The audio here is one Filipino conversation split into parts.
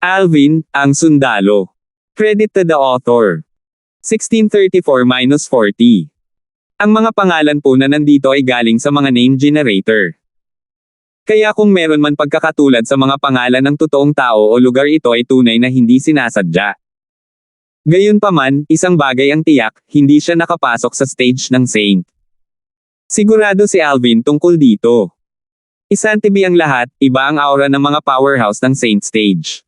Alvin, ang sundalo. Credit to the author. 1634-40. Ang mga pangalan po na nandito ay galing sa mga name generator. Kaya kung meron man pagkakatulad sa mga pangalan ng totoong tao o lugar, ito ay tunay na hindi sinasadya. Gayunpaman, isang bagay ang tiyak, hindi siya nakapasok sa stage ng saint. Sigurado si Alvin tungkol dito. Isantibi ang lahat, iba ang aura ng mga powerhouse ng saint stage.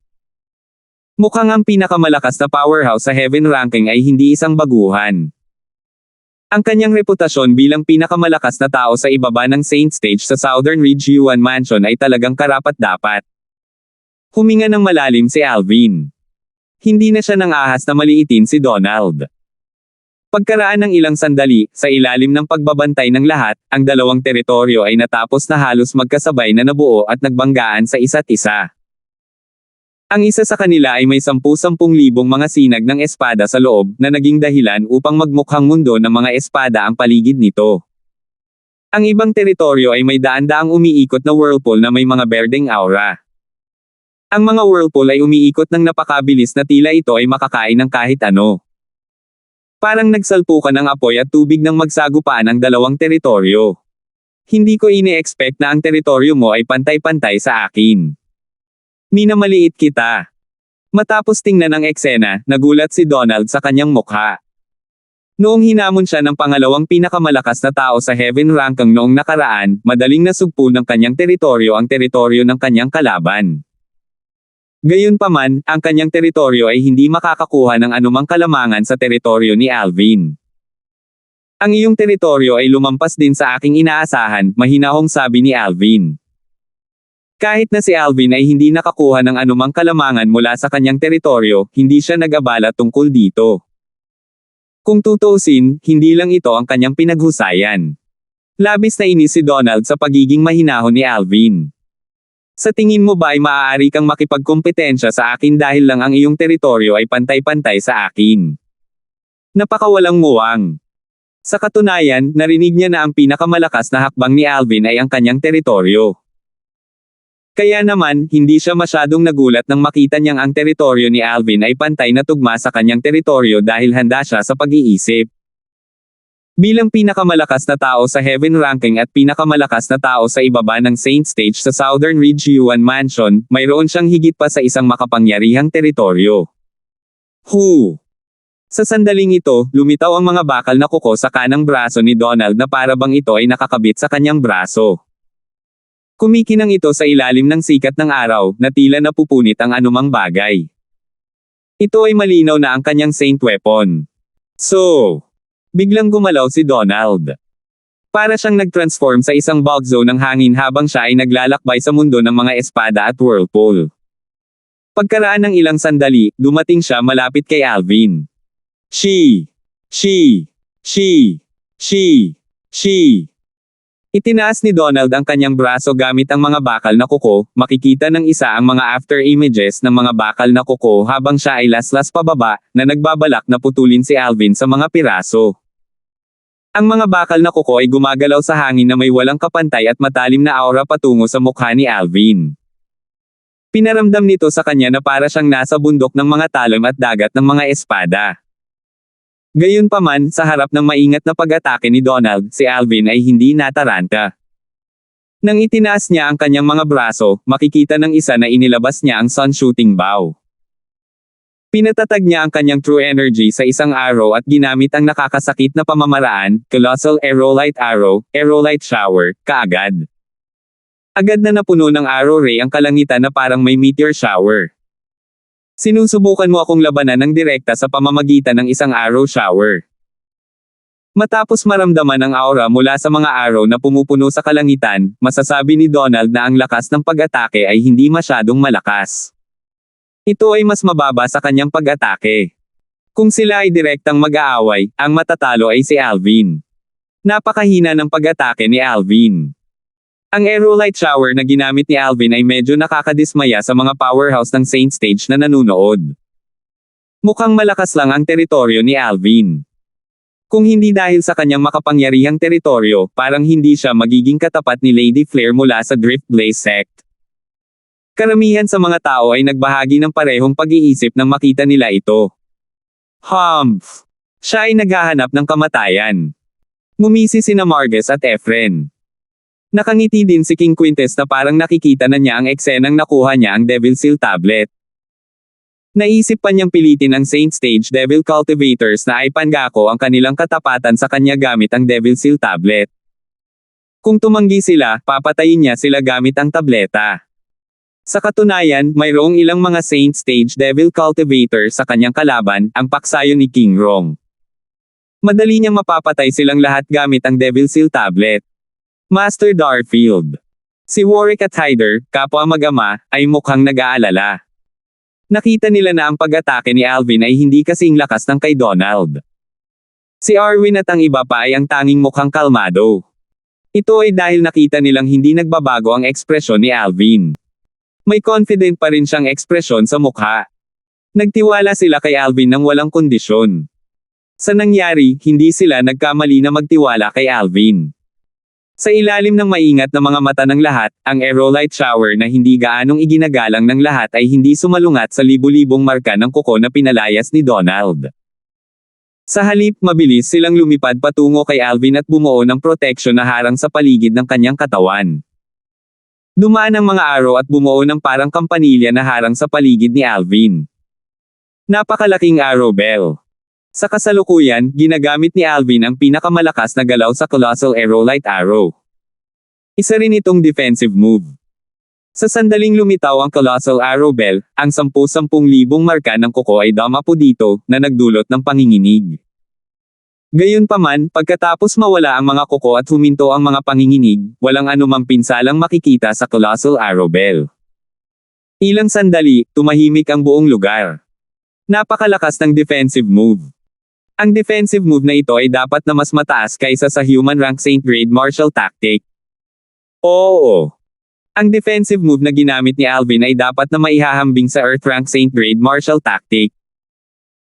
Mukhang ang pinakamalakas na powerhouse sa heaven ranking ay hindi isang baguhan. Ang kanyang reputasyon bilang pinakamalakas na tao sa ibaba ng saint stage sa Southern Ridge Yuan Mansion ay talagang karapat-dapat. Huminga ng malalim si Alvin. Hindi na siya nang ahas na maliitin si Donald. Pagkaraan ng ilang sandali, sa ilalim ng pagbabantay ng lahat, ang dalawang teritoryo ay natapos na halos magkasabay na nabuo at nagbanggaan sa isa't isa. Ang isa sa kanila ay may 10,000 mga sinag ng espada sa loob na naging dahilan upang magmukhang mundo ng mga espada ang paligid nito. Ang ibang teritoryo ay may daan-daang umiikot na whirlpool na may mga berdeng aura. Ang mga whirlpool ay umiikot ng napakabilis na tila ito ay makakain ng kahit ano. Parang nagsalpukan ng apoy at tubig nang magsagupaan ang dalawang teritoryo. Hindi ko ine-expect na ang teritoryo mo ay pantay-pantay sa akin. Minamaliit kita. Matapos tingnan ang eksena, nagulat si Donald sa kanyang mukha. Noong hinamon siya ng pangalawang pinakamalakas na tao sa heaven ranking noong nakaraan, madaling nasugpo ng kanyang teritoryo ang teritoryo ng kanyang kalaban. Gayunpaman, ang kanyang teritoryo ay hindi makakakuha ng anumang kalamangan sa teritoryo ni Alvin. Ang iyong teritoryo ay lumampas din sa aking inaasahan, mahinahong sabi ni Alvin. Kahit na si Alvin ay hindi nakakuha ng anumang kalamangan mula sa kanyang teritoryo, hindi siya nag-abala tungkol dito. Kung tutuusin, hindi lang ito ang kanyang pinaghusayan. Labis na inis si Donald sa pagiging mahinahon ni Alvin. Sa tingin mo ba ay maaari kang makipagkompetensya sa akin dahil lang ang iyong teritoryo ay pantay-pantay sa akin? Napakawalang muwang. Sa katunayan, narinig niya na ang pinakamalakas na hakbang ni Alvin ay ang kanyang teritoryo. Kaya naman, hindi siya masyadong nagulat nang makita niyang ang teritoryo ni Alvin ay pantay na tugma sa kanyang teritoryo dahil handa siya sa pag-iisip. Bilang pinakamalakas na tao sa heaven ranking at pinakamalakas na tao sa ibaba ng saint stage sa Southern Ridge Yuan Mansion, mayroon siyang higit pa sa isang makapangyarihang teritoryo. Sa sandaling ito, lumitaw ang mga bakal na kuko sa kanang braso ni Donald na para bang ito ay nakakabit sa kanyang braso. Kumikinang ito sa ilalim ng sikat ng araw, na tila napupunit ang anumang bagay. Ito ay malinaw na ang kanyang saint weapon. Biglang gumalaw si Donald. Para siyang nag-transform sa isang bug zone ng hangin habang siya ay naglalakbay sa mundo ng mga espada at whirlpool. Pagkaraan ng ilang sandali, dumating siya malapit kay Alvin. Itinaas ni Donald ang kanyang braso gamit ang mga bakal na kuko, makikita ng isa ang mga after images ng mga bakal na kuko habang siya ay laslas pababa, na nagbabalak na putulin si Alvin sa mga piraso. Ang mga bakal na kuko ay gumagalaw sa hangin na may walang kapantay at matalim na aura patungo sa mukha ni Alvin. Pinaramdam nito sa kanya na para siyang nasa bundok ng mga talon at dagat ng mga espada. Gayunpaman, sa harap ng maingat na pag-atake ni Donald, si Alvin ay hindi nataranta. Nang itinaas niya ang kanyang mga braso, makikita ng isa na inilabas niya ang sun shooting bow. Pinatatag niya ang kanyang true energy sa isang arrow at ginamit ang nakakasakit na pamamaraan, Colossal Aerolite Arrow, Aerolite Shower, kaagad. Agad na napuno ng arrow ray ang kalangitan na parang may meteor shower. Sinusubukan mo akong labanan ng direkta sa pamamagitan ng isang arrow shower. Matapos maramdaman ang aura mula sa mga arrow na pumupuno sa kalangitan, masasabi ni Donald na ang lakas ng pag-atake ay hindi masyadong malakas. Ito ay mas mababa sa kanyang pag-atake. Kung sila ay direktang mag-aaway, ang matatalo ay si Alvin. Napakahina ng pag-atake ni Alvin. Ang Aerolite Shower na ginamit ni Alvin ay medyo nakakadismaya sa mga powerhouse ng saint stage na nanunood. Mukhang malakas lang ang teritoryo ni Alvin. Kung hindi dahil sa kanyang makapangyarihang teritoryo, parang hindi siya magiging katapat ni Lady Flare mula sa Drift Blaze Sect. Karamihan sa mga tao ay nagbahagi ng parehong pag-iisip nang makita nila ito. Humph! Siya ay naghahanap ng kamatayan. Ngumisi sina Margus at Efren. Nakangiti din si King Quintes na parang nakikita na niya ang eksenang nakuha niya ang Devil Seal Tablet. Naisip pa niyang pilitin ang Saint Stage Devil Cultivators na ay pangako ang kanilang katapatan sa kanya gamit ang Devil Seal Tablet. Kung tumanggi sila, papatayin niya sila gamit ang tableta. Sa katunayan, mayroong ilang mga Saint Stage Devil Cultivator sa kanyang kalaban, ang paksayo ni King Rong. Madali niyang mapapatay silang lahat gamit ang Devil Seal Tablet. Master Darfield. Si Warwick at Hyder, kapwa mag-ama, ay mukhang nag-aalala. Nakita nila na ang pag-atake ni Alvin ay hindi kasing lakas ng kay Donald. Si Arwin at ang iba pa ay ang tanging mukhang kalmado. Ito ay dahil nakita nilang hindi nagbabago ang ekspresyon ni Alvin. May confident pa rin siyang ekspresyon sa mukha. Nagtiwala sila kay Alvin nang walang kondisyon. Sa nangyari, hindi sila nagkamali na magtiwala kay Alvin. Sa ilalim ng maingat na mga mata ng lahat, ang aerolite shower na hindi gaanong iginagalang ng lahat ay hindi sumalungat sa libu-libong marka ng kuko na pinalayas ni Donald. Sa halip, mabilis silang lumipad patungo kay Alvin at bumuo ng proteksyon na harang sa paligid ng kanyang katawan. Dumaan ang mga araw at bumuo ng parang kampanilya na harang sa paligid ni Alvin. Napakalaking arrow bell. Sa kasalukuyan, ginagamit ni Alvin ang pinakamalakas na galaw sa Colossal Aerolite Arrow. Isa rin itong defensive move. Sa sandaling lumitaw ang Colossal Arrow Bell, ang 10,000 marka ng kuko ay damapo dito, na nagdulot ng panginginig. Gayunpaman, pagkatapos mawala ang mga kuko at huminto ang mga panginginig, walang anumang pinsalang makikita sa Colossal Arrow Bell. Ilang sandali, tumahimik ang buong lugar. Napakalakas ng defensive move. Ang defensive move na ito ay dapat na mas mataas kaysa sa human rank Saint Grade Martial Tactic. Oo. Ang defensive move na ginamit ni Alvin ay dapat na maihahambing sa Earth rank Saint Grade Martial Tactic.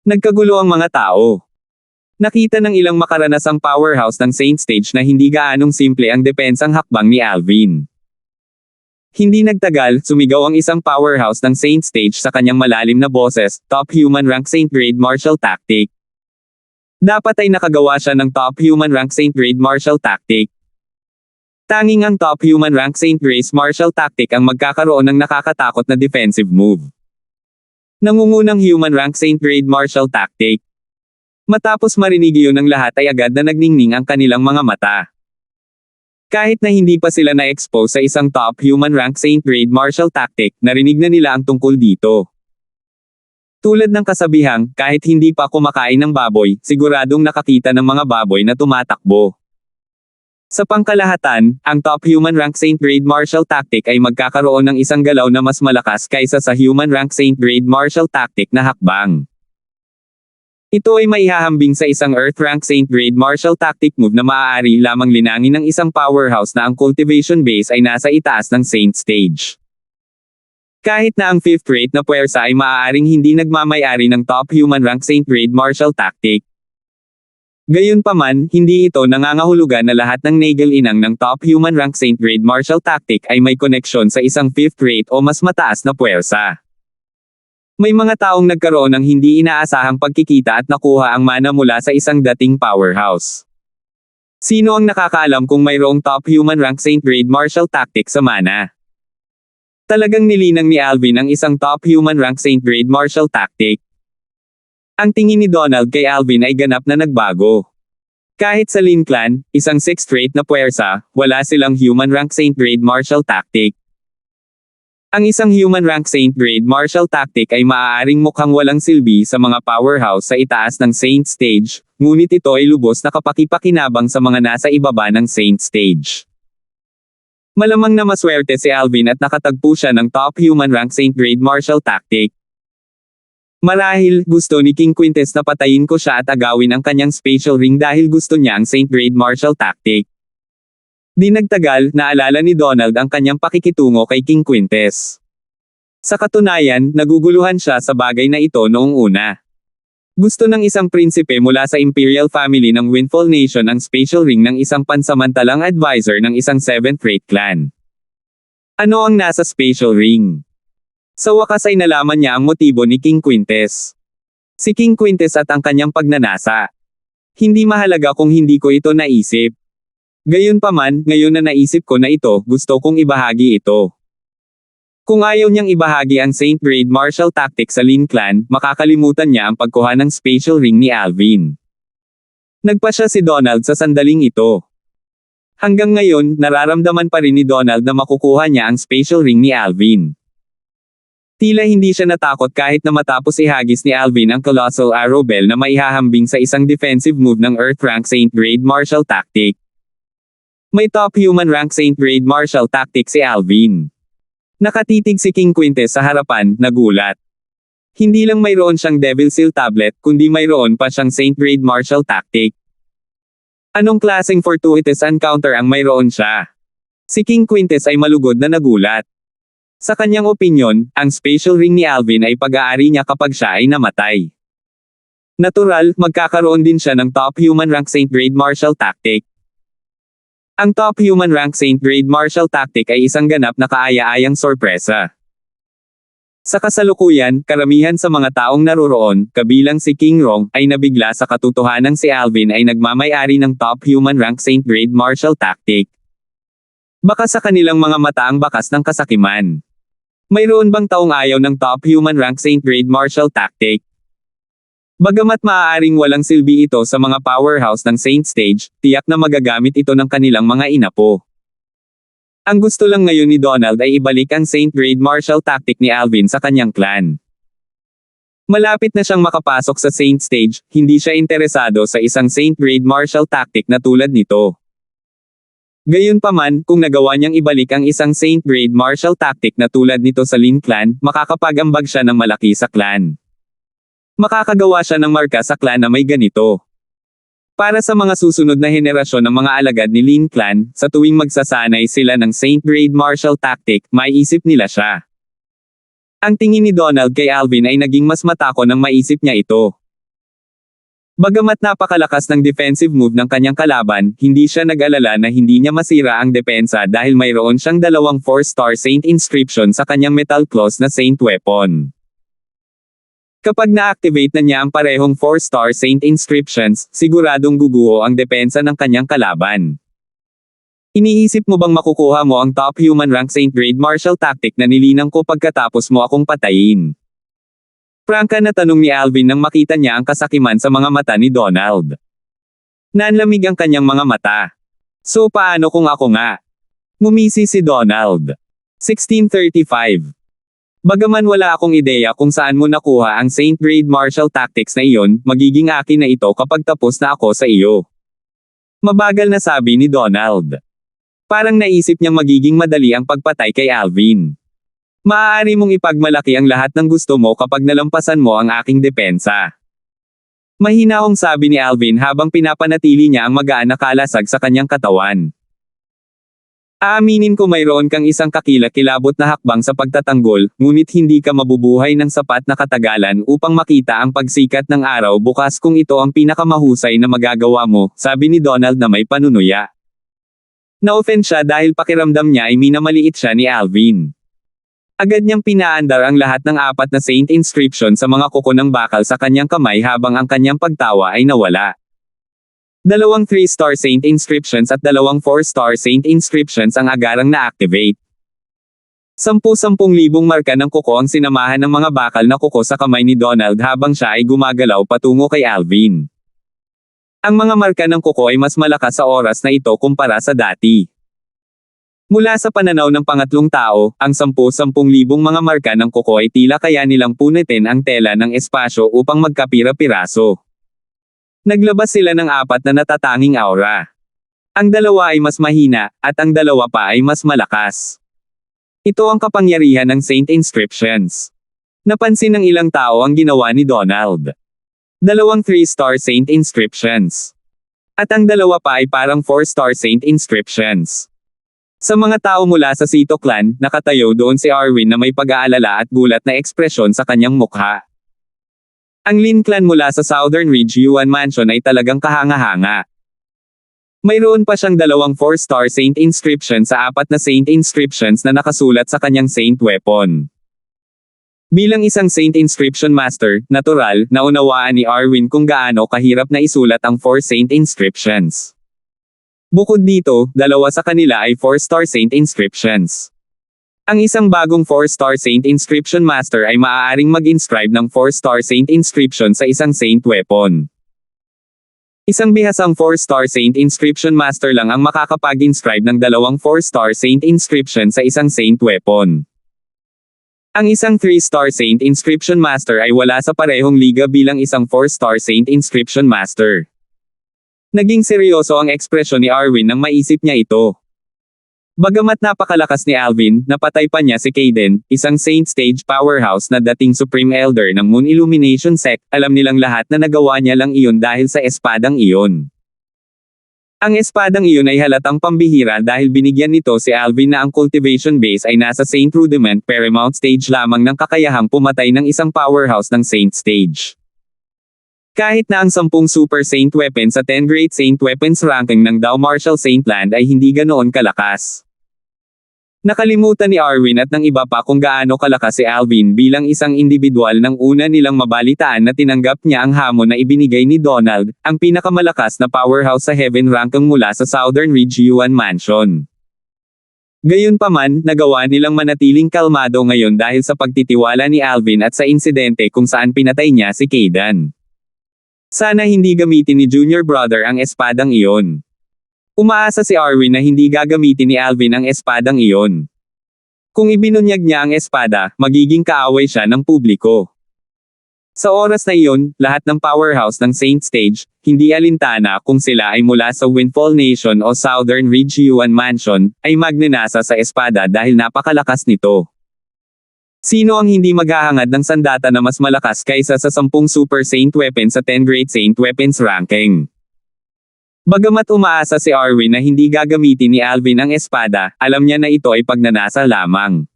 Nagkagulo ang mga tao. Nakita ng ilang makaranasang powerhouse ng Saint Stage na hindi gaanong simple ang depensang hakbang ni Alvin. Hindi nagtagal, sumigaw ang isang powerhouse ng Saint Stage sa kanyang malalim na boses, Top Human Rank Saint Grade Martial Tactic. Dapat ay nakagawa siya ng Top Human Rank Saint Grade Martial Tactic. Tanging ang Top Human Rank Saint Grade Martial Tactic ang magkakaroon ng nakakatakot na defensive move. Nangungunang Human Rank Saint Grade Martial Tactic. Matapos marinig iyon ng lahat ay agad na nagningning ang kanilang mga mata. Kahit na hindi pa sila na-expose sa isang Top Human Rank Saint Grade Martial Tactic, narinig na nila ang tungkol dito. Tulad ng kasabihang, kahit hindi pa kumakain ng baboy, siguradong nakakita ng mga baboy na tumatakbo. Sa pangkalahatan, ang Top Human Rank Saint Grade Martial Tactic ay magkakaroon ng isang galaw na mas malakas kaysa sa Human Rank Saint Grade Martial Tactic na hakbang. Ito ay maihahambing sa isang Earth Rank Saint Grade Martial Tactic move na maaari lamang linangin ng isang powerhouse na ang cultivation base ay nasa itaas ng Saint Stage. Kahit na ang 5th rate na puwersa ay maaaring hindi nagmamayari ng Top Human Rank Saint Grade Martial Tactic. Gayunpaman, hindi ito nangangahulugan na lahat ng Nagel Inang ng Top Human Rank Saint Grade Martial Tactic ay may koneksyon sa isang 5th rate o mas mataas na puwersa. May mga taong nagkaroon ng hindi inaasahang pagkikita at nakuha ang mana mula sa isang dating powerhouse. Sino ang nakakaalam kung mayroong Top Human Rank Saint Grade Martial Tactic sa mana? Talagang nilinang ni Alvin ang isang Top Human Rank Saint Grade Martial Tactic. Ang tingin ni Donald kay Alvin ay ganap na nagbago. Kahit sa Lin Clan, isang 6th rate na puwersa, wala silang Human Rank Saint Grade Martial Tactic. Ang isang Human Rank Saint Grade Martial Tactic ay maaaring mukhang walang silbi sa mga powerhouse sa itaas ng Saint Stage, ngunit ito ay lubos na kapakipakinabang sa mga nasa ibaba ng Saint Stage. Malamang na maswerte si Alvin at nakatagpo siya ng Top Human Rank Saint Grade Martial Tactic. Marahil, gusto ni King Quintes na patayin ko siya at agawin ang kanyang spatial ring dahil gusto niya ang Saint Grade Martial Tactic. Di nagtagal, naalala ni Donald ang kanyang pakikitungo kay King Quintes. Sa katunayan, naguguluhan siya sa bagay na ito noong una. Gusto ng isang prinsipe mula sa Imperial Family ng Windfall Nation ang spatial ring ng isang pansamantalang advisor ng isang 7th rate clan. Ano ang nasa spatial ring? Sa wakas ay nalaman niya ang motibo ni King Quintes. Si King Quintes at ang kanyang pagnanasa. Hindi mahalaga kung hindi ko ito naisip. Gayunpaman, ngayon na naisip ko na ito, gusto kong ibahagi ito. Kung ayaw niyang ibahagi ang Saint Grade martial tactic sa Lin Clan, makakalimutan niya ang pagkuha ng spatial ring ni Alvin. Nagpa siya si Donald sa sandaling ito. Hanggang ngayon, nararamdaman pa rin ni Donald na makukuha niya ang spatial ring ni Alvin. Tila hindi siya natakot kahit na matapos ihagis ni Alvin ang Colossal Arrow Bell na maihahambing sa isang defensive move ng Earth Rank Saint Grade martial tactic. May top human rank Saint Grade martial tactic si Alvin. Nakatitig si King Quintes sa harapan, nagulat. Hindi lang mayroon siyang Devil Seal tablet, kundi mayroon pa siyang Saint Grade martial tactic. Anong klaseng fortuitous encounter ang mayroon siya? Si King Quintes ay malugod na nagulat. Sa kanyang opinyon, ang spatial ring ni Alvin ay pag-aari niya kapag siya ay namatay. Natural, magkakaroon din siya ng top human rank Saint Grade martial tactic. Ang top human rank Saint Grade martial tactic ay isang ganap na kaaya-ayang sorpresa. Sa kasalukuyan, karamihan sa mga taong naroroon, kabilang si King Rong, ay nabigla sa katotohanang si Alvin ay nagmamay-ari ng top human rank Saint Grade martial tactic. Baka sa kanilang mga mata ang bakas ng kasakiman. Mayroon bang taong ayaw ng top human rank Saint Grade martial tactic? Bagamat maaaring walang silbi ito sa mga powerhouse ng Saint Stage, tiyak na magagamit ito ng kanilang mga inapo. Ang gusto lang ngayon ni Donald ay ibalik ang Saint Grade martial tactic ni Alvin sa kanyang clan. Malapit na siyang makapasok sa Saint Stage, hindi siya interesado sa isang Saint Grade martial tactic na tulad nito. Gayunpaman, kung nagawa niyang ibalik ang isang Saint Grade martial tactic na tulad nito sa Lin Clan, makakapag-ambag siya ng malaki sa clan. Makakagawa siya ng marka sa clan na may ganito. Para sa mga susunod na henerasyon ng mga alagad ni Lin Clan, sa tuwing magsasanay sila ng Saint Grade martial tactic, maiisip nila siya. Ang tingin ni Donald kay Alvin ay naging mas matako nang maisip niya ito. Bagamat napakalakas ng defensive move ng kanyang kalaban, hindi siya nag-alala na hindi niya masira ang depensa dahil mayroon siyang dalawang 4-star Saint inscription sa kanyang metal claws na Saint weapon. Kapag na-activate na niya ang parehong 4-star Saint inscriptions, siguradong guguho ang depensa ng kanyang kalaban. Iniisip mo bang makukuha mo ang top human rank Saint Grade martial tactic na nilinang ko pagkatapos mo akong patayin? Prangka na tanong ni Alvin nang makita niya ang kasakiman sa mga mata ni Donald. Nanlamig ang kanyang mga mata. So paano kung ako nga? Ngumisi si Donald. 1635. Bagaman wala akong ideya kung saan mo nakuha ang Saint Grade martial tactics na iyon, magiging akin na ito kapag tapos na ako sa iyo. Mabagal na sabi ni Donald. Parang naisip niyang magiging madali ang pagpatay kay Alvin. Maaari mong ipagmalaki ang lahat ng gusto mo kapag nalampasan mo ang aking depensa. Mahinahong sabi ni Alvin habang pinapanatili niya ang magaan na kalasag sa kanyang katawan. Aaminin ko mayroon kang isang kakilakilabot na hakbang sa pagtatanggol, ngunit hindi ka mabubuhay ng sapat na katagalan upang makita ang pagsikat ng araw bukas kung ito ang pinakamahusay na magagawa mo, sabi ni Donald na may panunuya. Na-offend siya dahil pakiramdam niya ay minamaliit siya ni Alvin. Agad niyang pinaandar ang lahat ng 4 na Saint inscription sa mga kuko ng bakal sa kanyang kamay habang ang kanyang pagtawa ay nawala. 2 3-star Saint inscriptions at 2 4-star Saint inscriptions ang agarang na-activate. 10,000 marka ng kuko ang sinamahan ng mga bakal na kuko sa kamay ni Donald habang siya ay gumagalaw patungo kay Alvin. Ang mga marka ng kuko ay mas malakas sa oras na ito kumpara sa dati. Mula sa pananaw ng pangatlong tao, ang 10,000 mga marka ng kuko ay tila kaya nilang punitin ang tela ng espasyo upang magkapira-piraso. Naglabas sila ng 4 na natatanging aura. Ang dalawa ay mas mahina, at ang dalawa pa ay mas malakas. Ito ang kapangyarihan ng Saint Inscriptions. Napansin ng ilang tao ang ginawa ni Donald. 2 3-star Saint Inscriptions. At ang dalawa pa ay parang 4-star Saint Inscriptions. Sa mga tao mula sa Sito Clan, nakatayo doon si Arwin na may pag-aalala at gulat na ekspresyon sa kanyang mukha. Ang Lin Clan mula sa Southern Ridge Yuan Mansion ay talagang kahanga-hanga. Mayroon pa siyang 2 4-star Saint inscription sa 4 na Saint inscriptions na nakasulat sa kanyang Saint weapon. Bilang isang Saint Inscription Master, natural, naunawaan ni Arwin kung gaano kahirap na isulat ang 4 Saint Inscriptions. Bukod dito, dalawa sa kanila ay 4-star Saint Inscriptions. Ang isang bagong 4-star Saint Inscription Master ay maaaring mag-inscribe ng 4-star Saint Inscription sa isang Saint Weapon. Isang bihasang 4-star Saint Inscription Master lang ang makakapag-inscribe ng dalawang 4-star Saint Inscription sa isang Saint Weapon. Ang isang 3-star Saint Inscription Master ay wala sa parehong liga bilang isang 4-star Saint Inscription Master. Naging seryoso ang ekspresyon ni Arwin nang maisip niya ito. Bagamat napakalakas ni Alvin, napatay pa niya si Kaden, isang Saint Stage powerhouse na dating Supreme Elder ng Moon Illumination Sect, alam nilang lahat na nagawa niya lang iyon dahil sa espadang iyon. Ang espadang iyon ay halatang pambihira dahil binigyan nito si Alvin na ang cultivation base ay nasa Saint Rudiment Paramount Stage lamang ng kakayahang pumatay ng isang powerhouse ng Saint Stage. Kahit na ang 10 Super Saint Weapons sa 10 Great Saint Weapons ranking ng Dao Martial Saint Land ay hindi ganoon kalakas. Nakalimutan ni Arwin at ng iba pa kung gaano kalakas si Alvin bilang isang individual nang una nilang mabalitaan na tinanggap niya ang hamon na ibinigay ni Donald, ang pinakamalakas na powerhouse sa Heaven ranking mula sa Southern Ridge Yuan Mansion. Gayunpaman, nagawa nilang manatiling kalmado ngayon dahil sa pagtitiwala ni Alvin at sa insidente kung saan pinatay niya si Kaden. Sana hindi gamitin ni Junior Brother ang espadang iyon. Umaasa si Arwin na hindi gagamitin ni Alvin ang espadang iyon. Kung ibinunyag niya ang espada, magiging kaaway siya ng publiko. Sa oras na iyon, lahat ng powerhouse ng Saint Stage, hindi alintana kung sila ay mula sa Windfall Nation o Southern Ridge Yuan Mansion, ay magnanasa sa espada dahil napakalakas nito. Sino ang hindi maghahangad ng sandata na mas malakas kaysa sa 10 Super Saint Weapons sa 10 Great Saint Weapons ranking? Bagamat umaasa si Arwin na hindi gagamitin ni Alvin ang espada, alam niya na ito ay pagnanasa lamang.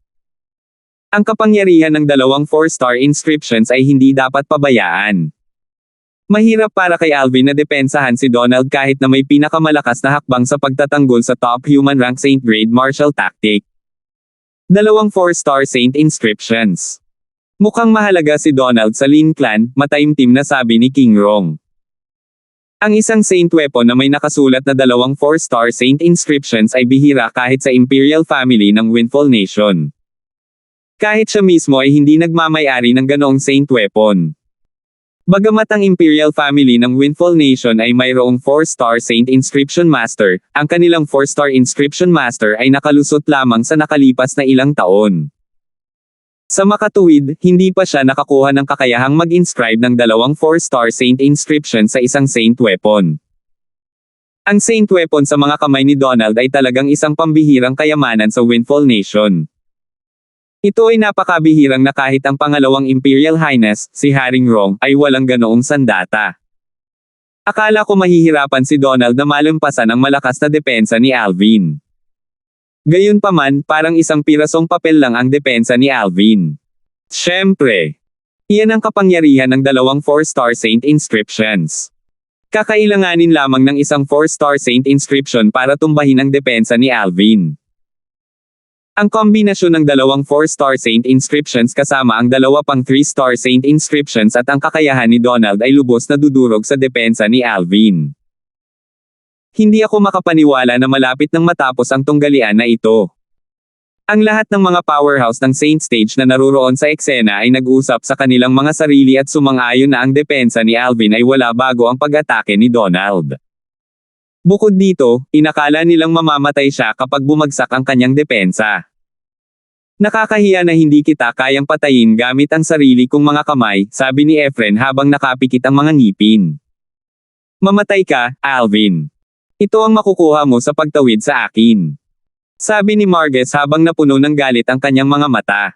Ang kapangyarihan ng dalawang 4-star inscriptions ay hindi dapat pabayaan. Mahirap para kay Alvin na depensahan si Donald kahit na may pinakamalakas na hakbang sa pagtatanggol sa top human rank Saint Grade martial tactic. Dalawang 4-star Saint inscriptions. Mukhang mahalaga si Donald sa Lin Clan, mataimtim na sabi ni King Rong. Ang isang Saint Weapon na may nakasulat na dalawang 4-star Saint inscriptions ay bihira kahit sa Imperial Family ng Windfall Nation. Kahit siya mismo ay hindi nagmamay-ari ng ganoong Saint Weapon. Bagamat ang Imperial Family ng Windfall Nation ay mayroong 4-star Saint Inscription Master, ang kanilang 4-star Inscription Master ay nakalusot lamang sa nakalipas na ilang taon. Sa makatuwid, hindi pa siya nakakuha ng kakayahang mag-inscribe ng dalawang 4-star Saint Inscription sa isang Saint Weapon. Ang Saint Weapon sa mga kamay ni Donald ay talagang isang pambihirang kayamanan sa Windfall Nation. Ito ay napakabihirang na kahit ang pangalawang Imperial Highness, si Haring Rong, ay walang ganoong sandata. Akala ko mahihirapan si Donald na malampasan ang malakas na depensa ni Alvin. Gayunpaman, parang isang pirasong papel lang ang depensa ni Alvin. Siyempre, iyan ang kapangyarihan ng dalawang 4-star Saint Inscriptions. Kakailanganin lamang ng isang 4-star Saint Inscription para tumbahin ang depensa ni Alvin. Ang kombinasyon ng dalawang 4-star Saint Inscriptions kasama ang dalawa pang 3-star Saint Inscriptions at ang kakayahan ni Donald ay lubos na dudurog sa depensa ni Alvin. Hindi ako makapaniwala na malapit nang matapos ang tunggalian na ito. Ang lahat ng mga powerhouse ng Saint Stage na naruroon sa eksena ay nag-usap sa kanilang mga sarili at sumang-ayon na ang depensa ni Alvin ay wala bago ang pag-atake ni Donald. Bukod dito, inakala nilang mamamatay siya kapag bumagsak ang kanyang depensa. Nakakahiya na hindi kita kayang patayin gamit ang sarili kong mga kamay, sabi ni Efren habang nakapikit ang mga ngipin. Mamatay ka, Alvin. Ito ang makukuha mo sa pagtawid sa akin. Sabi ni Marges habang napuno ng galit ang kanyang mga mata.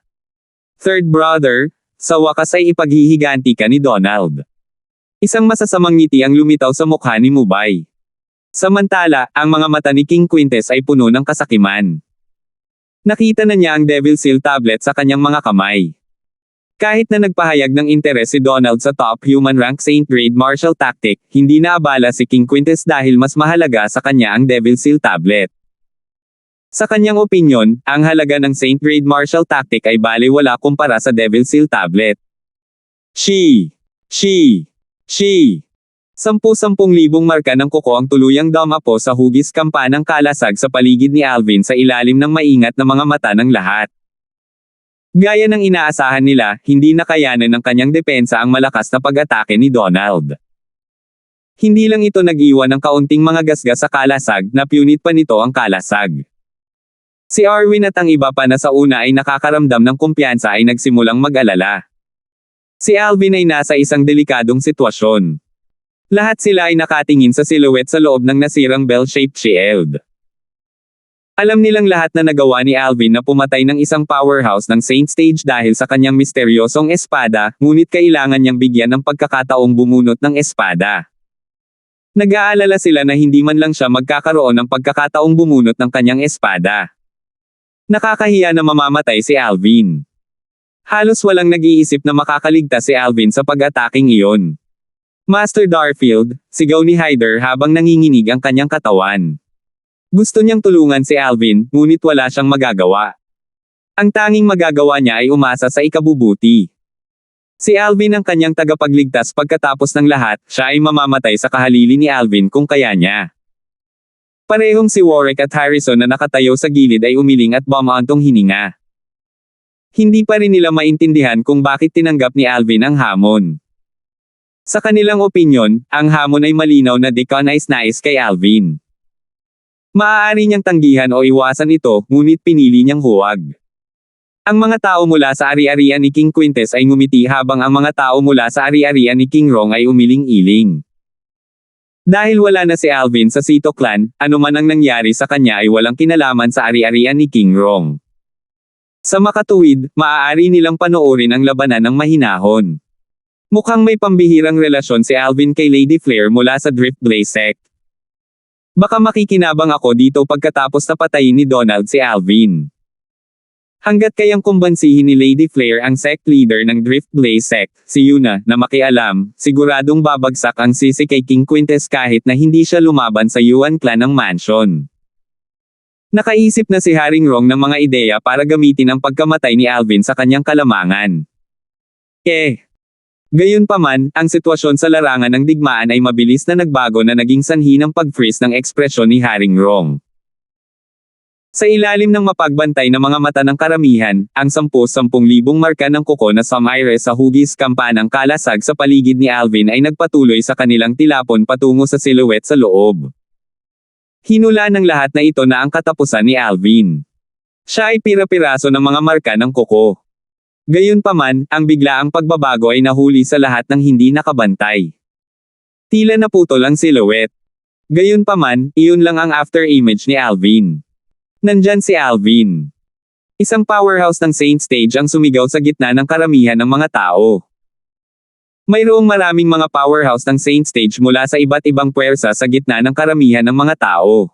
Third brother, sa wakas ay ipaghihiganti ka ni Donald. Isang masasamang ngiti ang lumitaw sa mukha ni Mubay. Samantala, ang mga mata ni King Quintes ay puno ng kasakiman. Nakita na niya ang Devil Seal tablet sa kanyang mga kamay. Kahit na nagpahayag ng interes si Donald sa top human rank Saint Grade martial tactic, hindi naabala si King Quintes dahil mas mahalaga sa kanya ang Devil Seal tablet. Sa kanyang opinyon, ang halaga ng Saint Grade Martial Tactic ay balewala kumpara sa Devil Seal Tablet. She. 10,000 marka ng kuko ang tuluyang dumapo sa hugis kampanang kalasag sa paligid ni Alvin sa ilalim ng maingat na mga mata ng lahat. Gaya ng inaasahan nila, hindi nakayanan ng kanyang depensa ang malakas na pag-atake ni Donald. Hindi lang ito nag-iwan ng kaunting mga gasgas sa kalasag, napunit pa nito ang kalasag. Si Arwin at ang iba pa na sa una ay nakakaramdam ng kumpiyansa ay nagsimulang mag-alala. Si Alvin ay nasa isang delikadong sitwasyon. Lahat sila ay nakatingin sa silhouette sa loob ng nasirang bell-shaped shield. Alam nilang lahat na nagawa ni Alvin na pumatay ng isang powerhouse ng Saint Stage dahil sa kanyang misteryosong espada, ngunit kailangan niyang bigyan ng pagkakataong bumunot ng espada. Nag-aalala sila na hindi man lang siya magkakaroon ng pagkakataong bumunot ng kanyang espada. Nakakahiya na mamamatay si Alvin. Halos walang nag-iisip na makakaligtas si Alvin sa pag-ataking iyon. Master Darfield, sigaw ni Hyder habang nanginginig ang kanyang katawan. Gusto niyang tulungan si Alvin, ngunit wala siyang magagawa. Ang tanging magagawa niya ay umasa sa ikabubuti. Si Alvin ang kanyang tagapagligtas pagkatapos ng lahat, siya ay mamamatay sa kahalili ni Alvin kung kaya niya. Parehong si Warwick at Harrison na nakatayo sa gilid ay umiling at bumaantong hininga. Hindi pa rin nila maintindihan kung bakit tinanggap ni Alvin ang hamon. Sa kanilang opinyon, ang hamon ay malinaw na nais kay Alvin. Maaari niyang tanggihan o iwasan ito, ngunit pinili niyang huwag. Ang mga tao mula sa ari-arian ni King Quintes ay ngumiti habang ang mga tao mula sa ari-arian ni King Rong ay umiling-iling. Dahil wala na si Alvin sa Sito Clan, anuman ang nangyari sa kanya ay walang kinalaman sa ari-arian ni King Rong. Sa makatuwid, maaari nilang panoorin ang labanan ng mahinahon. Mukhang may pambihirang relasyon si Alvin kay Lady Flare mula sa Drift Blaze Sect. Baka makikinabang ako dito pagkatapos na patayin ni Donald si Alvin. Hanggat kayang kumbansihin ni Lady Flare ang sect leader ng Drift Blaze Sect, si Yuna, na makialam, siguradong babagsak ang sisi kay King Quintes kahit na hindi siya lumaban sa Yuan clan ng mansion. Nakaisip na si Haring Rong ng mga ideya para gamitin ang pagkamatay ni Alvin sa kanyang kalamangan. Gayunpaman, ang sitwasyon sa larangan ng digmaan ay mabilis na nagbago na naging sanhi ng pag-freeze ng ekspresyon ni Haring Rong. Sa ilalim ng mapagbantay na mga mata ng karamihan, ang 10,000 marka ng kuko na sumire sa hugis kampanang kalasag sa paligid ni Alvin ay nagpatuloy sa kanilang tilapon patungo sa silhouette sa loob. Hinula ng lahat na ito na ang katapusan ni Alvin. Siya ay pira-piraso ng mga marka ng kuko. Gayunpaman, ang biglaang pagbabago ay nahuli sa lahat ng hindi nakabantay. Tila naputol ang silhouette. Gayunpaman, iyon lang ang after image ni Alvin. Nandyan si Alvin. Isang powerhouse ng Saint Stage ang sumigaw sa gitna ng karamihan ng mga tao. Mayroong maraming mga powerhouse ng Saint Stage mula sa iba't ibang puwersa sa gitna ng karamihan ng mga tao.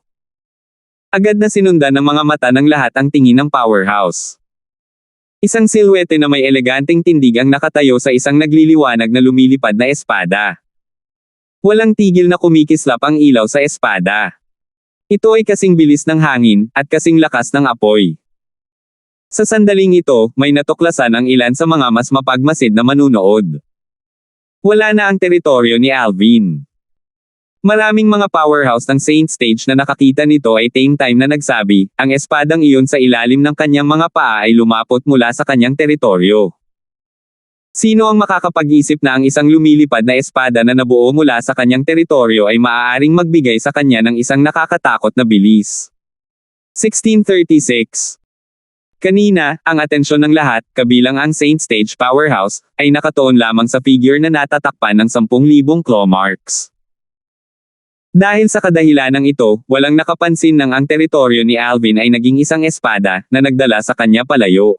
Agad na sinundan ng mga mata ng lahat ang tingin ng powerhouse. Isang silhouette na may eleganteng tindig ang nakatayo sa isang nagliliwanag na lumilipad na espada. Walang tigil na kumikislap ang ilaw sa espada. Ito ay kasing bilis ng hangin, at kasing lakas ng apoy. Sa sandaling ito, may natuklasan ang ilan sa mga mas mapagmasid na manunood. Wala na ang teritoryo ni Alvin. Maraming mga powerhouse ng Saint Stage na nakakita nito ay same time na nagsabi, ang espadang iyon sa ilalim ng kanyang mga paa ay lumapot mula sa kanyang teritoryo. Sino ang makakapag-isip na ang isang lumilipad na espada na nabuo mula sa kanyang teritoryo ay maaaring magbigay sa kanya ng isang nakakatakot na bilis? 1636. Kanina, ang atensyon ng lahat, kabilang ang Saint Stage powerhouse, ay nakatuon lamang sa figure na natatakpan ng 10,000 claw marks. Dahil sa kadahilanang ito, walang nakapansin nang ang teritoryo ni Alvin ay naging isang espada, na nagdala sa kanya palayo.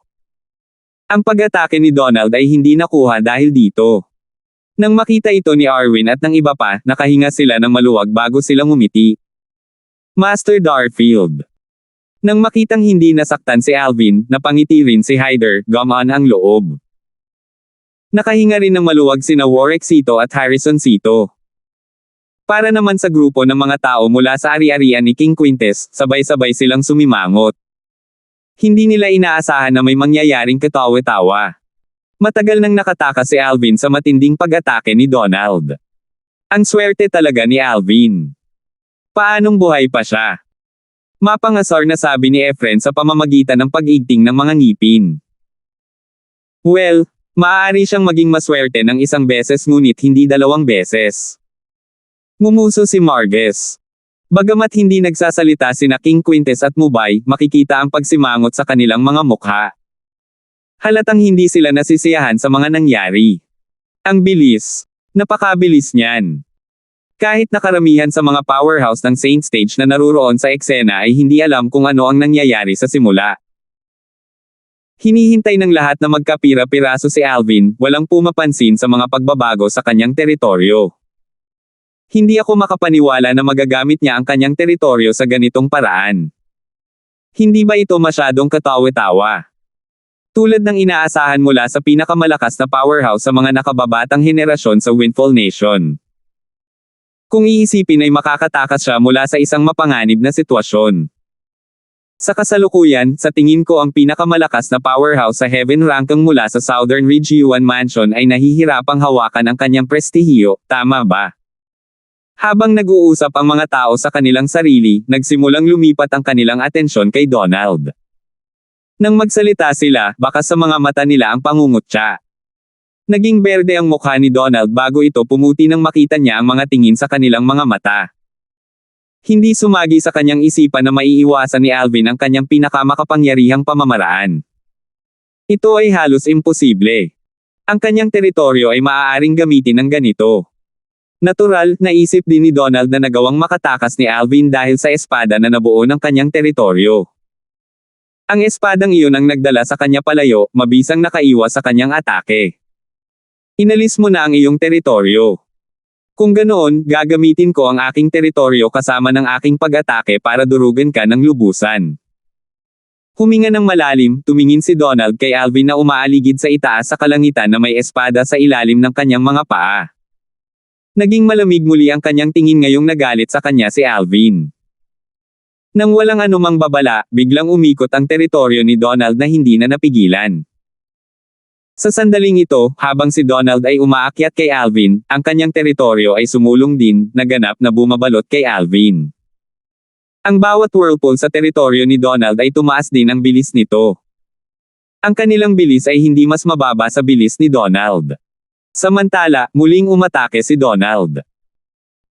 Ang pag-atake ni Donald ay hindi nakuha dahil dito. Nang makita ito ni Arwin at ng iba pa, nakahinga sila ng maluwag bago sila ngumiti. Master Darfield. Nang makitang hindi nasaktan si Alvin, napangiti rin si Hyder, gumaan ang loob. Nakahinga rin ng maluwag sina Warwick Sito at Harrison Sito. Para naman sa grupo ng mga tao mula sa ari-arian ni King Quintes, sabay-sabay silang sumimangot. Hindi nila inaasahan na may mangyayaring katawa-tawa. Matagal nang nakatakas si Alvin sa matinding pag-atake ni Donald. Ang swerte talaga ni Alvin. Paanong buhay pa siya? Mapangasar na sabi ni Efren sa pamamagitan ng pag-igting ng mga ngipin. Well, maaari siyang maging maswerte ng isang beses ngunit hindi 2 beses. Ngumuso si Marges. Bagamat hindi nagsasalita sina King Quintes at Mubay, makikita ang pagsimangot sa kanilang mga mukha. Halatang hindi sila nasisiyahan sa mga nangyari. Ang bilis. Napakabilis niyan. Kahit nakaramihan sa mga powerhouse ng Saint Stage na naruroon sa eksena ay hindi alam kung ano ang nangyayari sa simula. Hinihintay ng lahat na magkapira-piraso si Alvin, walang pumapansin sa mga pagbabago sa kanyang teritoryo. Hindi ako makapaniwala na magagamit niya ang kanyang teritoryo sa ganitong paraan. Hindi ba ito masyadong katawa-tawa? Tulad ng inaasahan mula sa pinakamalakas na powerhouse sa mga nakababatang henerasyon sa Windfall Nation. Kung iisipin ay makakatakas siya mula sa isang mapanganib na sitwasyon. Sa kasalukuyan, sa tingin ko ang pinakamalakas na powerhouse sa Heaven Ranking mula sa Southern Ridge Yuan Mansion ay nahihirapang hawakan ang kanyang prestihiyo, tama ba? Habang nag-uusap ang mga tao sa kanilang sarili, nagsimulang lumipat ang kanilang atensyon kay Donald. Nang magsalita sila, baka sa mga mata nila ang pangungutya. Naging berde ang mukha ni Donald bago ito pumuti nang makita niya ang mga tingin sa kanilang mga mata. Hindi sumagi sa kanyang isipan na maiiwasan ni Alvin ang kanyang pinakamakapangyarihang pamamaraan. Ito ay halos imposible. Ang kanyang teritoryo ay maaaring gamitin ng ganito. Natural, naisip din ni Donald na nagawang makatakas ni Alvin dahil sa espada na nabuo ng kanyang teritoryo. Ang espadang iyon ang nagdala sa kanya palayo, mabisang nakaiwas sa kanyang atake. Inalis mo na ang iyong teritoryo. Kung ganoon, gagamitin ko ang aking teritoryo kasama ng aking pag-atake para durugan ka ng lubusan. Huminga ng malalim, tumingin si Donald kay Alvin na umaaligid sa itaas sa kalangitan na may espada sa ilalim ng kanyang mga paa. Naging malamig muli ang kanyang tingin ngayong nagalit sa kanya si Alvin. Nang walang anumang babala, biglang umikot ang teritoryo ni Donald na hindi na napigilan. Sa sandaling ito, habang si Donald ay umaakyat kay Alvin, ang kanyang teritoryo ay sumulong din, naganap na bumabalot kay Alvin. Ang bawat whirlpool sa teritoryo ni Donald ay tumaas din ang bilis nito. Ang kanilang bilis ay hindi mas mababa sa bilis ni Donald. Samantala, muling umatake si Donald.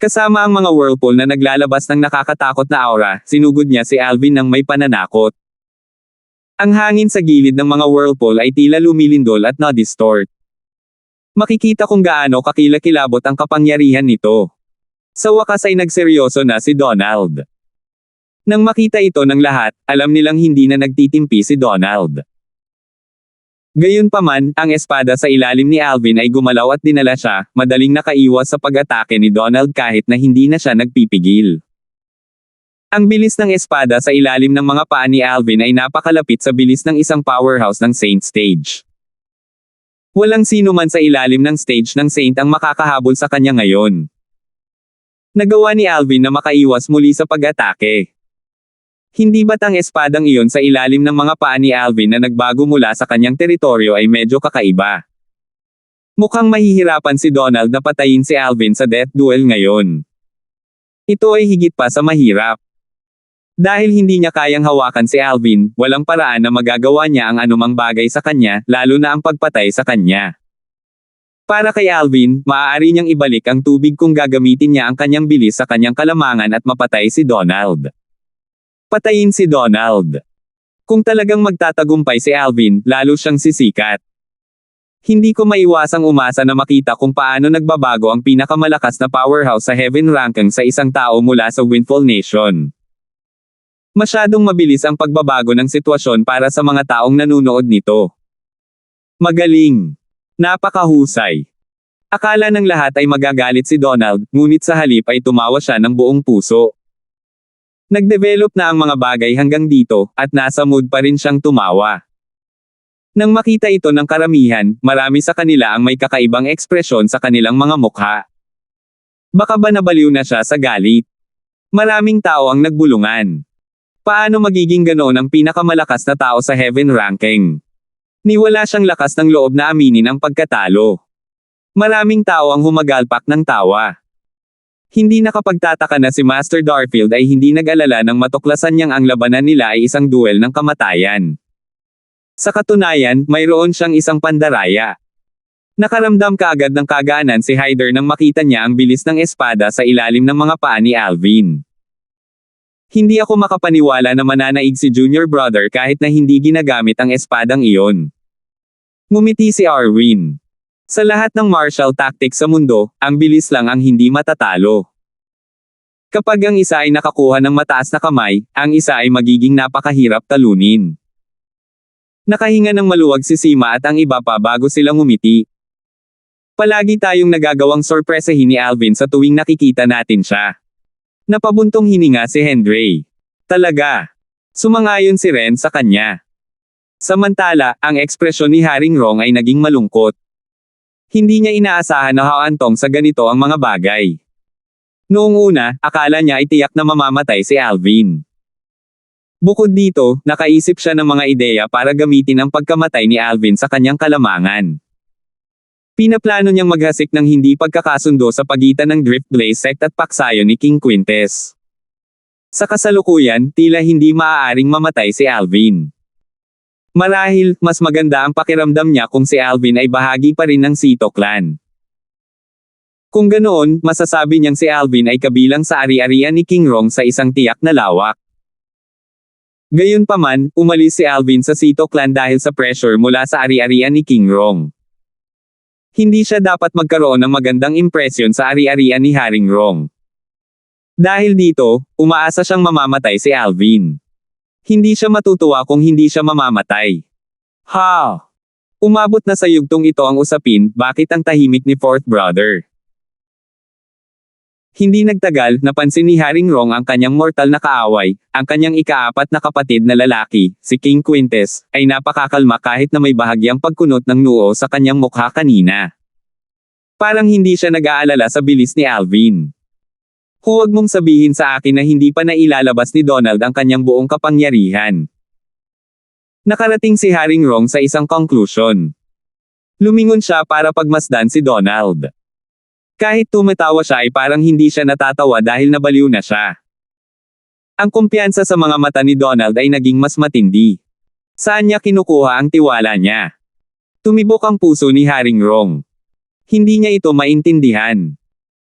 Kasama ang mga whirlpool na naglalabas ng nakakatakot na aura, sinugod niya si Alvin ng may pananakot. Ang hangin sa gilid ng mga whirlpool ay tila lumilindol at na-distort. Makikita kung gaano kakilakilabot ang kapangyarihan nito. Sa wakas ay nagseryoso na si Donald. Nang makita ito ng lahat, alam nilang hindi na nagtitimpi si Donald. Gayunpaman, ang espada sa ilalim ni Alvin ay gumalaw at dinala siya, madaling nakaiwas sa pag-atake ni Donald kahit na hindi na siya nagpipigil. Ang bilis ng espada sa ilalim ng mga paa ni Alvin ay napakalapit sa bilis ng isang powerhouse ng Saint Stage. Walang sino man sa ilalim ng stage ng Saint ang makakahabol sa kanya ngayon. Nagawa ni Alvin na makaiwas muli sa pag-atake. Hindi ba't ang espadang iyon sa ilalim ng mga paa ni Alvin na nagbago mula sa kanyang teritoryo ay medyo kakaiba? Mukhang mahihirapan si Donald na patayin si Alvin sa death duel ngayon. Ito ay higit pa sa mahirap. Dahil hindi niya kayang hawakan si Alvin, walang paraan na magagawa niya ang anumang bagay sa kanya, lalo na ang pagpatay sa kanya. Para kay Alvin, maaari niyang ibalik ang tubig kung gagamitin niya ang kanyang bilis sa kanyang kalamangan at mapatay si Donald. Patayin si Donald. Kung talagang magtatagumpay si Alvin, lalo siyang sisikat. Hindi ko maiwasang umasa na makita kung paano nagbabago ang pinakamalakas na powerhouse sa Heaven Ranking sa isang tao mula sa Windfall Nation. Masyadong mabilis ang pagbabago ng sitwasyon para sa mga taong nanunood nito. Magaling. Napakahusay. Akala ng lahat ay magagalit si Donald, ngunit sa halip ay tumawa siya ng buong puso. Nagdevelop na ang mga bagay hanggang dito, at nasa mood pa rin siyang tumawa. Nang makita ito ng karamihan, marami sa kanila ang may kakaibang ekspresyon sa kanilang mga mukha. Baka ba nabaliw na siya sa galit? Maraming tao ang nagbulungan. Paano magiging ganoon ang pinakamalakas na tao sa heaven ranking? Ni wala siyang lakas ng loob na aminin ang pagkatalo. Maraming tao ang humagalpak ng tawa. Hindi nakapagtataka na si Master Darfield ay hindi nag-alala nang matuklasan niyang ang labanan nila ay isang duel ng kamatayan. Sa katunayan, mayroon siyang isang pandaraya. Nakaramdam kaagad ng kagaanan si Hyder nang makita niya ang bilis ng espada sa ilalim ng mga paa ni Alvin. Hindi ako makapaniwala na mananaig si Junior Brother kahit na hindi ginagamit ang espadang iyon. Ngumiti si Arwin. Sa lahat ng martial tactics sa mundo, ang bilis lang ang hindi matatalo. Kapag ang isa ay nakakuha ng mataas na kamay, ang isa ay magiging napakahirap talunin. Nakahinga ng maluwag si Sima at ang iba pa bago sila ngumiti. Palagi tayong nagagawang sorpresahin ni Alvin sa tuwing nakikita natin siya. Napabuntong hininga si Henry. Talaga. Sumangayon si Ren sa kanya. Samantala, ang ekspresyon ni Haring Rong ay naging malungkot. Hindi niya inaasahan na haantong sa ganito ang mga bagay. Noong una, akala niya ay tiyak na mamamatay si Alvin. Bukod dito, nakaisip siya ng mga ideya para gamitin ang pagkamatay ni Alvin sa kanyang kalamangan. Pinaplano niyang maghasik ng hindi pagkakasundo sa pagitan ng Drift Blaze sect at paksayo ni King Quintes. Sa kasalukuyan, tila hindi maaaring mamatay si Alvin. Marahil, mas maganda ang pakiramdam niya kung si Alvin ay bahagi pa rin ng Sito clan. Kung ganoon, masasabi niyang si Alvin ay kabilang sa ari-arian ni King Rong sa isang tiyak na lawak. Gayunpaman, umalis si Alvin sa Sito clan dahil sa pressure mula sa ari-arian ni King Rong. Hindi siya dapat magkaroon ng magandang impresyon sa ari-arian ni Haring Rong. Dahil dito, umaasa siyang mamamatay si Alvin. Hindi siya matutuwa kung hindi siya mamamatay. Ha! Umabot na sa yugtong ito ang usapin, bakit ang tahimik ni Fourth Brother? Hindi nagtagal, napansin ni Haring Rong ang kanyang mortal na kaaway, ang kanyang ikaapat na kapatid na lalaki, si King Quintes, ay napakakalma kahit na may bahagyang pagkunot ng noo sa kanyang mukha kanina. Parang hindi siya nag-aalala sa bilis ni Alvin. Huwag mong sabihin sa akin na hindi pa nailalabas ni Donald ang kanyang buong kapangyarihan. Nakarating si Haring Rong sa isang conclusion. Lumingon siya para pagmasdan si Donald. Kahit tumatawa siya ay parang hindi siya natatawa dahil nabaliw na siya. Ang kumpiyansa sa mga mata ni Donald ay naging mas matindi. Saan niya kinukuha ang tiwala niya? Tumibok ang puso ni Haring Rong. Hindi niya ito maintindihan.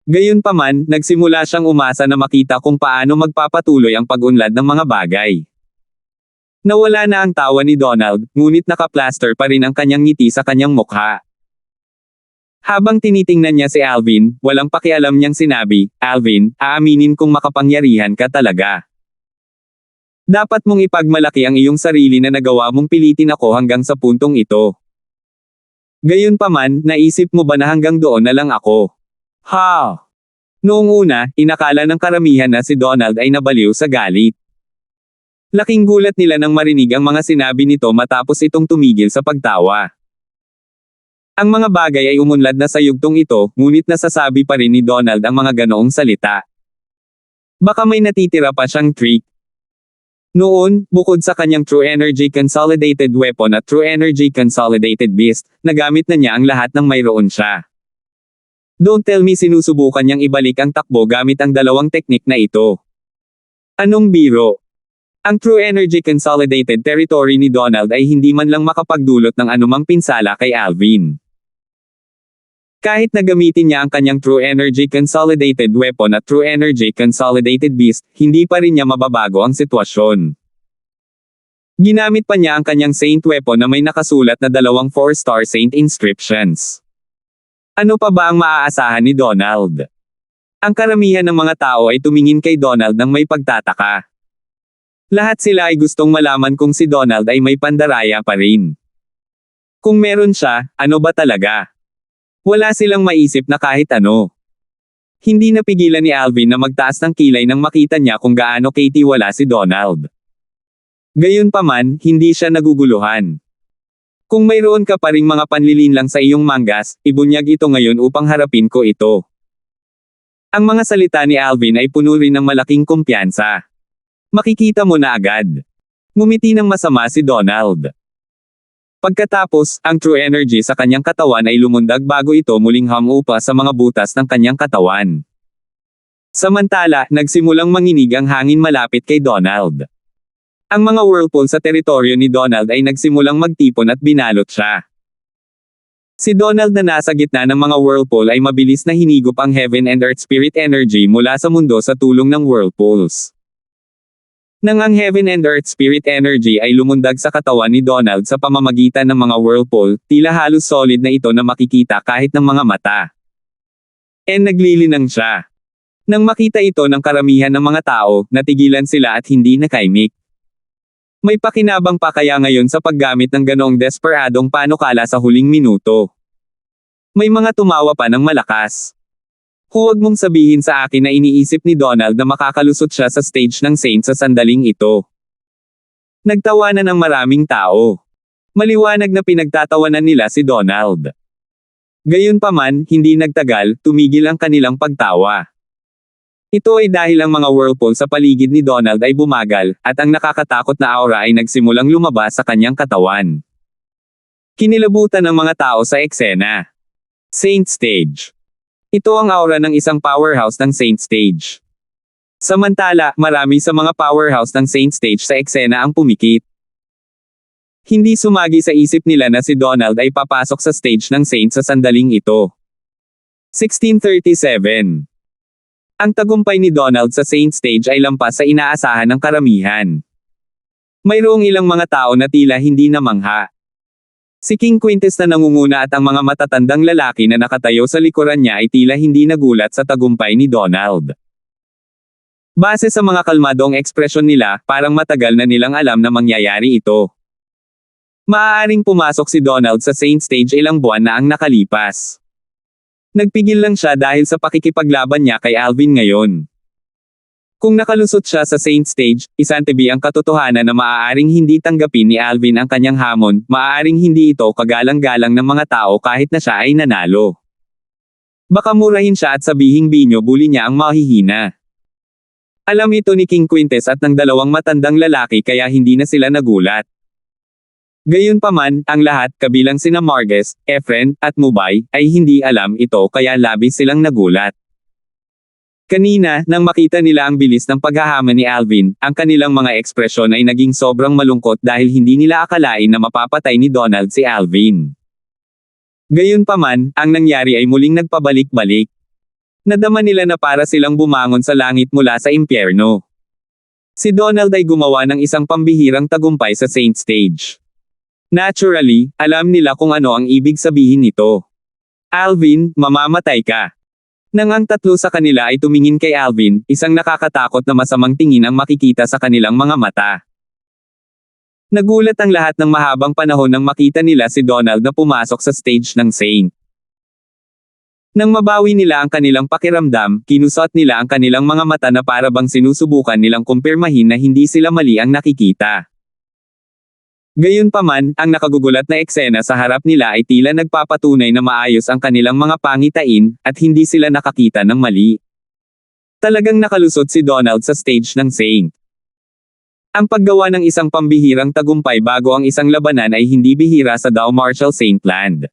Gayunpaman, nagsimula siyang umasa na makita kung paano magpapatuloy ang pag-unlad ng mga bagay. Nawala na ang tawa ni Donald, ngunit naka-plaster pa rin ang kanyang ngiti sa kanyang mukha. Habang tinitingnan niya si Alvin, walang pakialam niyang sinabi, "Alvin, aaminin kong makapangyarihan ka talaga. Dapat mong ipagmalaki ang iyong sarili na nagawa mong pilitin ako hanggang sa puntong ito. Gayunpaman, naisip mo ba na hanggang doon na lang ako?" Ha! Noong una, inakala ng karamihan na si Donald ay nabaliw sa galit. Laking gulat nila nang marinig ang mga sinabi nito matapos itong tumigil sa pagtawa. Ang mga bagay ay umunlad na sa yugtong ito, ngunit nasasabi pa rin ni Donald ang mga ganoong salita. Baka may natitira pa siyang trick. Noon, bukod sa kanyang True Energy Consolidated Weapon at True Energy Consolidated Beast, nagamit na niya ang lahat ng mayroon siya. Don't tell me sinusubukan niyang ibalik ang takbo gamit ang dalawang teknik na ito. Anong biro? Ang True Energy Consolidated Territory ni Donald ay hindi man lang makapagdulot ng anumang pinsala kay Alvin. Kahit na gamitin niya ang kanyang True Energy Consolidated Weapon at True Energy Consolidated Beast, hindi pa rin niya mababago ang sitwasyon. Ginamit pa niya ang kanyang Saint Weapon na may nakasulat na 2 4-star Saint inscriptions. Ano pa ba ang maaasahan ni Donald? Ang karamihan ng mga tao ay tumingin kay Donald nang may pagtataka. Lahat sila ay gustong malaman kung si Donald ay may pandaraya pa rin. Kung meron siya, ano ba talaga? Wala silang maisip na kahit ano. Hindi napigilan ni Alvin na magtaas ng kilay nang makita niya kung gaano katiwala si Donald. Gayunpaman, hindi siya naguguluhan. Kung mayroon ka pa ring mga panlilinlang sa iyong manggas, ibunyag ito ngayon upang harapin ko ito. Ang mga salita ni Alvin ay puno rin ng malaking kumpiyansa. Makikita mo na agad. Ngumiti ng masama si Donald. Pagkatapos, ang true energy sa kanyang katawan ay lumundag bago ito muling humupa sa mga butas ng kanyang katawan. Samantala, nagsimulang manginig ang hangin malapit kay Donald. Ang mga whirlpool sa teritoryo ni Donald ay nagsimulang magtipon at binalot siya. Si Donald na nasa gitna ng mga whirlpool ay mabilis na hinigop ang heaven and earth spirit energy mula sa mundo sa tulong ng whirlpools. Nang ang heaven and earth spirit energy ay lumundag sa katawan ni Donald sa pamamagitan ng mga whirlpool, tila halos solid na ito na makikita kahit ng mga mata. Naglilinang siya. Nang makita ito ng karamihan ng mga tao, natigilan sila at hindi nakaimik. May pakinabang pa kaya ngayon sa paggamit ng ganoong desperadong panukala sa huling minuto. May mga tumawa pa ng malakas. Huwag mong sabihin sa akin na iniisip ni Donald na makakalusot siya sa stage ng Saint sa sandaling ito. Nagtawanan ng maraming tao. Maliwanag na pinagtatawanan nila si Donald. Gayunpaman, hindi nagtagal, tumigil ang kanilang pagtawa. Ito ay dahil ang mga whirlpool sa paligid ni Donald ay bumagal, at ang nakakatakot na aura ay nagsimulang lumabas sa kanyang katawan. Kinilabutan ng mga tao sa eksena. Saint Stage. Ito ang aura ng isang powerhouse ng Saint Stage. Samantala, marami sa mga powerhouse ng Saint Stage sa eksena ang pumikit. Hindi sumagi sa isip nila na si Donald ay papasok sa stage ng Saint sa sandaling ito. 1637. Ang tagumpay ni Donald sa Saint Stage ay lampas sa inaasahan ng karamihan. Mayroong ilang mga tao na tila hindi namangha. Si King Quintus na nangunguna at ang mga matatandang lalaki na nakatayo sa likuran niya ay tila hindi nagulat sa tagumpay ni Donald. Base sa mga kalmadong ekspresyon nila, parang matagal na nilang alam na mangyayari ito. Maaaring pumasok si Donald sa Saint Stage ilang buwan na ang nakalipas. Nagpigil lang siya dahil sa pakikipaglaban niya kay Alvin ngayon. Kung nakalusot siya sa Saint Stage, isantabi ang katotohanan na maaaring hindi tanggapin ni Alvin ang kanyang hamon, maaaring hindi ito kagalang-galang ng mga tao kahit na siya ay nanalo. Baka murahin siya at sabihing binyo-bully niya ang mahihina. Alam ito ni King Quintus at ng dalawang matandang lalaki kaya hindi na sila nagulat. Gayunpaman, ang lahat, kabilang sina Marges, Efren, at Mubay, ay hindi alam ito kaya labis silang nagulat. Kanina, nang makita nila ang bilis ng paghahama ni Alvin, ang kanilang mga ekspresyon ay naging sobrang malungkot dahil hindi nila akalain na mapapatay ni Donald si Alvin. Gayunpaman, ang nangyari ay muling nagpabalik-balik. Nadama nila na para silang bumangon sa langit mula sa impyerno. Si Donald ay gumawa ng isang pambihirang tagumpay sa Saint Stage. Naturally, alam nila kung ano ang ibig sabihin nito. Alvin, mamamatay ka. Nang ang tatlo sa kanila ay tumingin kay Alvin, isang nakakatakot na masamang tingin ang makikita sa kanilang mga mata. Nagulat ang lahat ng mahabang panahon nang makita nila si Donald na pumasok sa stage ng Saint. Nang mabawi nila ang kanilang pakiramdam, kinusot nila ang kanilang mga mata na para bang sinusubukan nilang kumpirmahin na hindi sila mali ang nakikita. Gayunpaman, ang nakagugulat na eksena sa harap nila ay tila nagpapatunay na maayos ang kanilang mga pangitain, at hindi sila nakakita ng mali. Talagang nakalusot si Donald sa stage ng Saint. Ang paggawa ng isang pambihirang tagumpay bago ang isang labanan ay hindi bihira sa Dow Marshall Saint Land.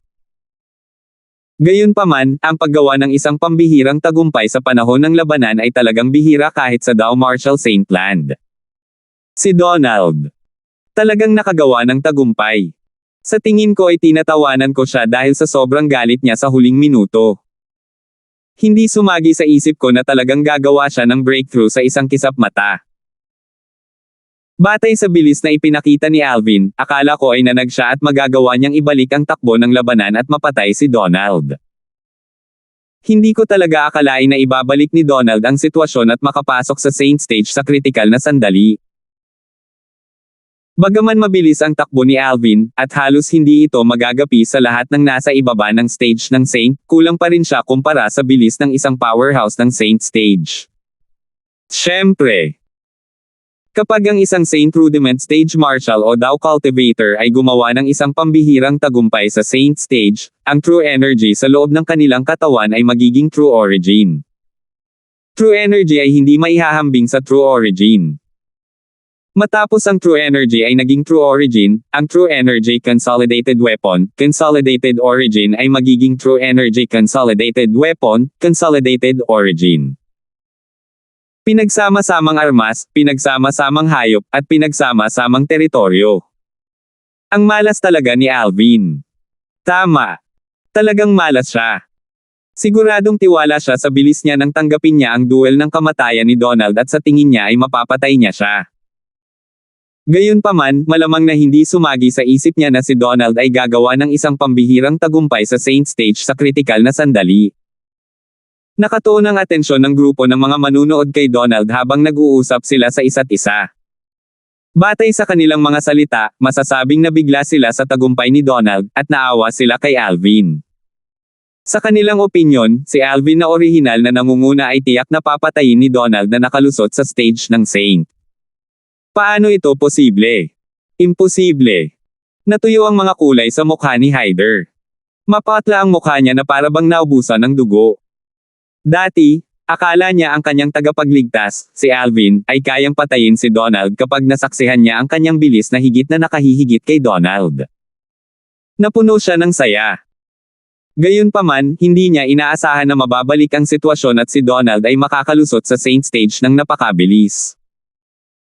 Gayunpaman, ang paggawa ng isang pambihirang tagumpay sa panahon ng labanan ay talagang bihira kahit sa Dow Marshall Saint Land. Si Donald. Talagang nakagawa ng tagumpay. Sa tingin ko ay tinatawanan ko siya dahil sa sobrang galit niya sa huling minuto. Hindi sumagi sa isip ko na talagang gagawa siya ng breakthrough sa isang kisap mata. Batay sa bilis na ipinakita ni Alvin, akala ko ay nanag siya at magagawa niyang ibalik ang takbo ng labanan at mapatay si Donald. Hindi ko talaga akalain na ibabalik ni Donald ang sitwasyon at makapasok sa Saint Stage sa kritikal na sandali. Bagaman mabilis ang takbo ni Alvin, at halos hindi ito magagapi sa lahat ng nasa ibaba ng stage ng Saint, kulang pa rin siya kumpara sa bilis ng isang powerhouse ng Saint Stage. Siyempre, kapag ang isang Saint Rudiment Stage Marshal o Dow Cultivator ay gumawa ng isang pambihirang tagumpay sa Saint Stage, ang true energy sa loob ng kanilang katawan ay magiging true origin. True energy ay hindi maihahambing sa true origin. Matapos ang true energy ay naging true origin, ang true energy consolidated weapon, consolidated origin ay magiging true energy consolidated weapon, consolidated origin. Pinagsama-samang armas, pinagsama-samang hayop, at pinagsama-samang teritoryo. Ang malas talaga ni Alvin. Tama. Talagang malas siya. Siguradong tiwala siya sa bilis niya nang tanggapin niya ang duel ng kamatayan ni Donald at sa tingin niya ay mapapatay niya siya. Gayunpaman, malamang na hindi sumagi sa isip niya na si Donald ay gagawa ng isang pambihirang tagumpay sa Saint Stage sa kritikal na sandali. Nakatuon ang atensyon ng grupo ng mga manunood kay Donald habang nag-uusap sila sa isa't isa. Batay sa kanilang mga salita, masasabing nabigla sila sa tagumpay ni Donald, at naawa sila kay Alvin. Sa kanilang opinyon, si Alvin na orihinal na nangunguna ay tiyak na papatayin ni Donald na nakalusot sa stage ng Saint. Paano ito posible? Imposible. Natuyo ang mga kulay sa mukha ni Hyder. Mapatla ang mukha niya na parabang naubusan ng dugo. Dati, akala niya ang kanyang tagapagligtas, si Alvin, ay kayang patayin si Donald kapag nasaksihan niya ang kanyang bilis na higit na nakahihigit kay Donald. Napuno siya ng saya. Gayunpaman, hindi niya inaasahan na mababalik ang sitwasyon at si Donald ay makakalusot sa Saint Stage ng napakabilis.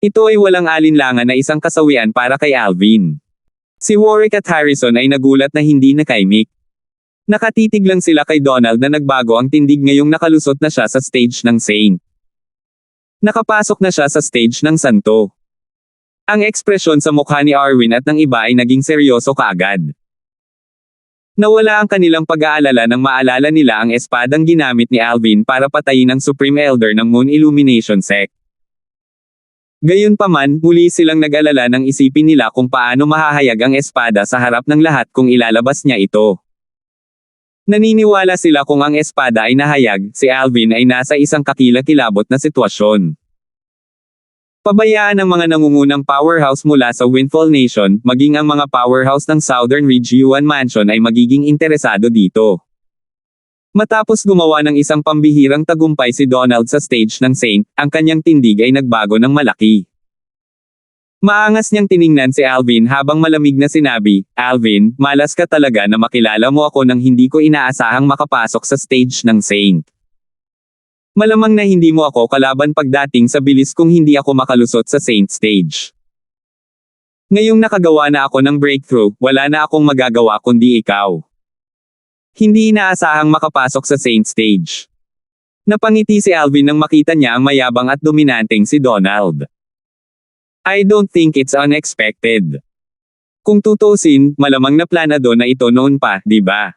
Ito ay walang alinlangan na isang kasawian para kay Alvin. Si Warwick at Harrison ay nagulat na hindi nakaimik. Nakatitig lang sila kay Donald na nagbago ang tindig ngayong nakalusot na siya sa stage ng Saint. Nakapasok na siya sa stage ng Santo. Ang ekspresyon sa mukha ni Arwin at ng iba ay naging seryoso kaagad. Nawala ang kanilang pag-aalala nang maalala nila ang espadang ginamit ni Alvin para patayin ang Supreme Elder ng Moon Illumination Sect. Gayunpaman, muli silang nag-alala nang isipin nila kung paano mahahayag ang espada sa harap ng lahat kung ilalabas niya ito. Naniniwala sila kung ang espada ay nahayag, si Alvin ay nasa isang kakilakilabot na sitwasyon. Pabayaan ang mga nangungunang powerhouse mula sa Windfall Nation, maging ang mga powerhouse ng Southern Ridge Yuan Mansion ay magiging interesado dito. Matapos gumawa ng isang pambihirang tagumpay si Donald sa stage ng Saint, ang kanyang tindig ay nagbago ng malaki. Maangas niyang tiningnan si Alvin habang malamig na sinabi, "Alvin, malas ka talaga na makilala mo ako nang hindi ko inaasahang makapasok sa stage ng Saint. Malamang na hindi mo ako kalaban pagdating sa bilis kung hindi ako makalusot sa Saint Stage. Ngayong nakagawa na ako ng breakthrough, wala na akong magagawa kundi ikaw." Hindi inaasahang makapasok sa Saint Stage. Napangiti si Alvin nang makita niya ang mayabang at dominanteng si Donald. "I don't think it's unexpected. Kung tutuusin, malamang na planado na ito noon pa, di ba?"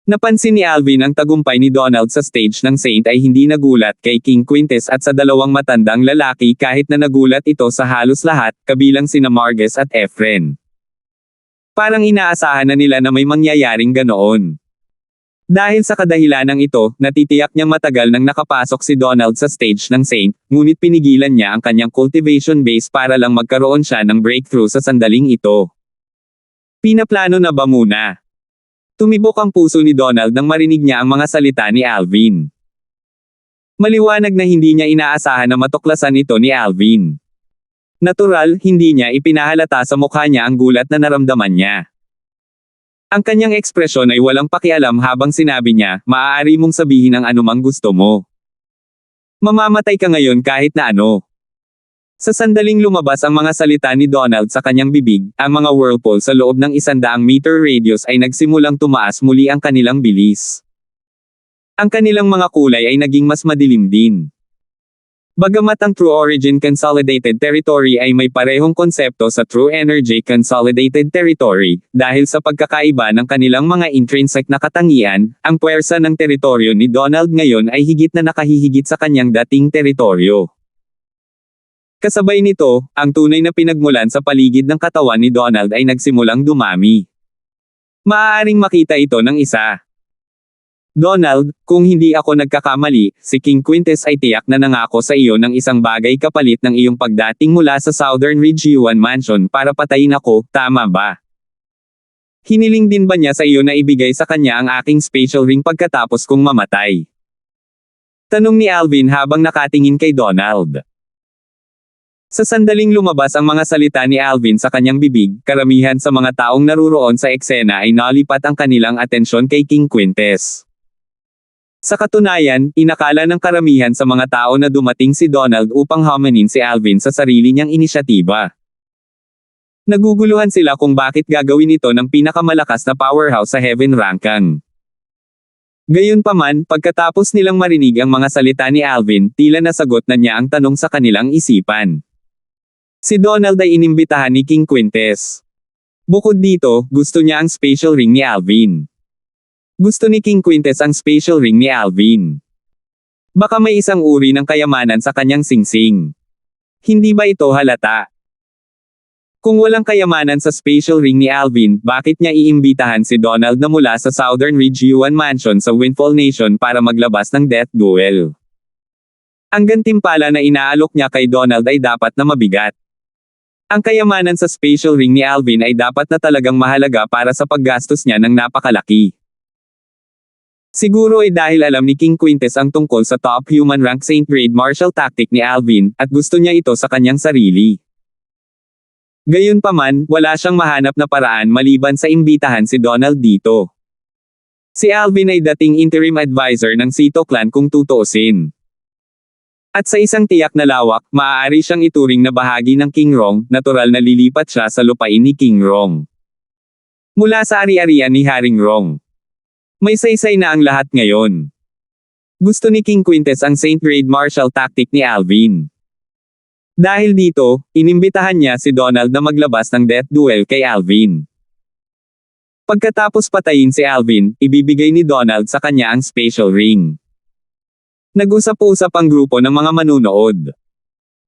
Napansin ni Alvin ang tagumpay ni Donald sa stage ng Saint ay hindi nagulat kay King Quintus at sa dalawang matandang lalaki kahit na nagulat ito sa halos lahat, kabilang sina Margus at Efren. Parang inaasahan na nila na may mangyayaring ganoon. Dahil sa kadahilanang ito, natitiyak niyang matagal nang nakapasok si Donald sa stage ng Saint, ngunit pinigilan niya ang kanyang cultivation base para lang magkaroon siya ng breakthrough sa sandaling ito. Pinaplano na ba muna? Tumibok ang puso ni Donald nang marinig niya ang mga salita ni Alvin. Maliwanag na hindi niya inaasahan na matuklasan ito ni Alvin. Natural, hindi niya ipinahalata sa mukha niya ang gulat na naramdaman niya. Ang kanyang ekspresyon ay walang pakialam habang sinabi niya, "Maaari mong sabihin ang anumang gusto mo. Mamamatay ka ngayon kahit na ano." Sa sandaling lumabas ang mga salita ni Donald sa kanyang bibig, ang mga whirlpool sa loob ng 100 meter radius ay nagsimulang tumaas muli ang kanilang bilis. Ang kanilang mga kulay ay naging mas madilim din. Bagamat ang True Origin Consolidated Territory ay may parehong konsepto sa True Energy Consolidated Territory, dahil sa pagkakaiba ng kanilang mga intrinsic na katangian, ang puwersa ng teritoryo ni Donald ngayon ay higit na nakahihigit sa kanyang dating teritoryo. Kasabay nito, ang tunay na pinagmulan sa paligid ng katawan ni Donald ay nagsimulang dumami. Maaaring makita ito ng isa. "Donald, kung hindi ako nagkakamali, si King Quintus ay tiyak na nangako sa iyo ng isang bagay kapalit ng iyong pagdating mula sa Southern Ridge Yuan Mansion para patayin ako, tama ba? Hiniling din ba niya sa iyo na ibigay sa kanya ang aking spatial ring pagkatapos kong mamatay?" Tanong ni Alvin habang nakatingin kay Donald. Sa sandaling lumabas ang mga salita ni Alvin sa kanyang bibig, karamihan sa mga taong naruroon sa eksena ay nalipat ang kanilang atensyon kay King Quintes. Sa katunayan, inakala ng karamihan sa mga tao na dumating si Donald upang hamanin si Alvin sa sarili niyang inisyatiba. Naguguluhan sila kung bakit gagawin ito ng pinakamalakas na powerhouse sa Heaven Rankan. Gayunpaman, pagkatapos nilang marinig ang mga salita ni Alvin, tila nasagot na niya ang tanong sa kanilang isipan. Si Donald ay inimbitahan ni King Quintes. Bukod dito, gusto niya ang special ring ni Alvin. Gusto ni King Quintes ang special ring ni Alvin. Baka may isang uri ng kayamanan sa kanyang singsing. Hindi ba ito halata? Kung walang kayamanan sa special ring ni Alvin, bakit niya iimbitahan si Donald na mula sa Southern Ridge Yuan Mansion sa Windfall Nation para maglabas ng death duel? Ang gantimpala na inaalok niya kay Donald ay dapat na mabigat. Ang kayamanan sa special ring ni Alvin ay dapat na talagang mahalaga para sa paggastos niya ng napakalaki. Siguro ay dahil alam ni King Quintes ang tungkol sa top human rank Saint Grade martial tactic ni Alvin, at gusto niya ito sa kanyang sarili. Gayunpaman, wala siyang mahanap na paraan maliban sa imbitahan si Donald dito. Si Alvin ay dating interim advisor ng Sito clan kung tutuusin. At sa isang tiyak na lawak, maaari siyang ituring na bahagi ng King Rong, natural na lilipat siya sa lupain ni King Rong. Mula sa ari-arian ni Haring Rong. May saysay na ang lahat ngayon. Gusto ni King Quintes ang Saint Grade martial tactic ni Alvin. Dahil dito, inimbitahan niya si Donald na maglabas ng death duel kay Alvin. Pagkatapos patayin si Alvin, ibibigay ni Donald sa kanya ang special ring. Nag-usap-usap ang grupo ng mga manunood.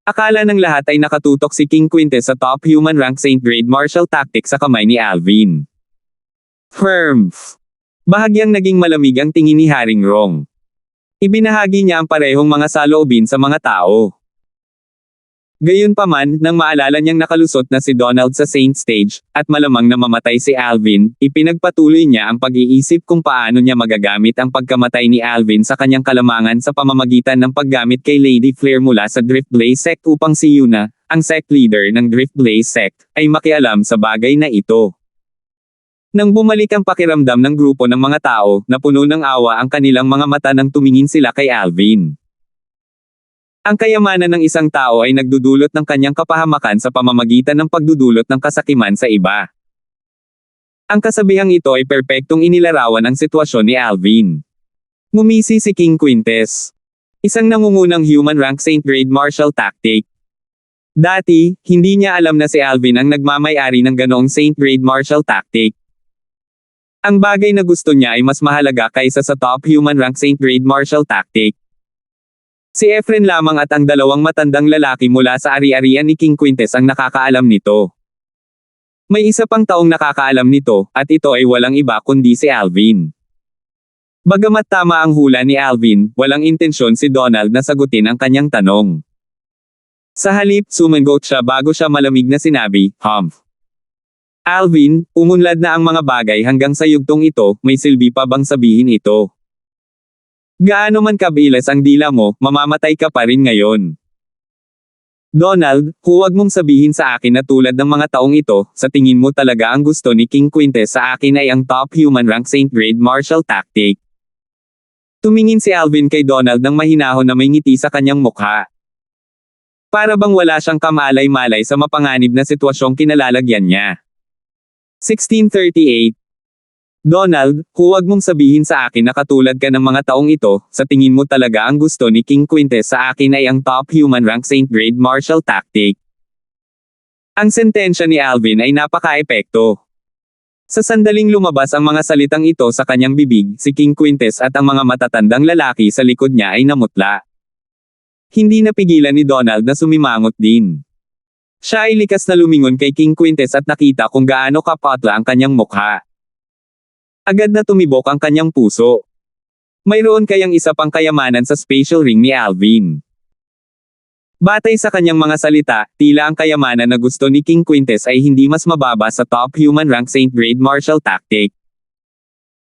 Akala ng lahat ay nakatutok si King Quintes sa top human rank Saint Grade martial tactic sa kamay ni Alvin. Firms. Bahagyang naging malamig ang tingin ni Haring Rong. Ibinahagi niya ang parehong mga saloobin sa mga tao. Gayunpaman, nang maalala niyang nakalusot na si Donald sa Saint Stage, at malamang na mamatay si Alvin, ipinagpatuloy niya ang pag-iisip kung paano niya magagamit ang pagkamatay ni Alvin sa kanyang kalamangan sa pamamagitan ng paggamit kay Lady Flair mula sa Drift Blaze Sect upang si Yuna, ang sect leader ng Drift Blaze Sect, ay makialam sa bagay na ito. Nang bumalik ang pakiramdam ng grupo ng mga tao, napuno ng awa ang kanilang mga mata nang tumingin sila kay Alvin. Ang kayamanan ng isang tao ay nagdudulot ng kanyang kapahamakan sa pamamagitan ng pagdudulot ng kasakiman sa iba. Ang kasabihang ito ay perpektong inilarawan ang sitwasyon ni Alvin. Ngumisi si King Quintes. Isang nangungunang human rank Saint Grade martial tactic. Dati, hindi niya alam na si Alvin ang nagmamay-ari ng ganoong Saint Grade martial tactic. Ang bagay na gusto niya ay mas mahalaga kaysa sa top human rank Saint Grade martial tactic. Si Efren lamang at ang dalawang matandang lalaki mula sa ari-arian ni King Quintes ang nakakaalam nito. May isa pang taong nakakaalam nito, at ito ay walang iba kundi si Alvin. Bagamat tama ang hula ni Alvin, walang intensyon si Donald na sagutin ang kanyang tanong. Sa halip, sumagot siya bago siya malamig na sinabi, "Humph. Alvin, umunlad na ang mga bagay hanggang sa yugtong ito, may silbi pa bang sabihin ito? Gaano man kabilas ang dila mo, mamamatay ka pa rin ngayon. Donald, huwag mong sabihin sa akin na tulad ng mga taong ito, sa tingin mo talaga ang gusto ni King Quintes sa akin ay ang top human rank Saint Grade martial tactic." Tumingin si Alvin kay Donald nang mahinahon na may ngiti sa kanyang mukha. Para bang wala siyang kamalay-malay sa mapanganib na sitwasyong kinalalagyan niya. 1638. Donald, huwag mong sabihin sa akin na katulad ka ng mga taong ito, sa tingin mo talaga ang gusto ni King Quintes sa akin ay ang top human rank Saint Grade martial tactic. Ang sentensya ni Alvin ay napaka-epekto. Sa sandaling lumabas ang mga salitang ito sa kanyang bibig, si King Quintes at ang mga matatandang lalaki sa likod niya ay namutla. Hindi napigilan ni Donald na sumimangot din. Siya ay likas na lumingon kay King Quintes at nakita kung gaano kapatla ang kanyang mukha. Agad na tumibok ang kanyang puso. Mayroon kayang isa pang kayamanan sa special ring ni Alvin. Batay sa kanyang mga salita, tila ang kayamanan na gusto ni King Quintes ay hindi mas mababa sa top human rank Saint Grade martial tactic.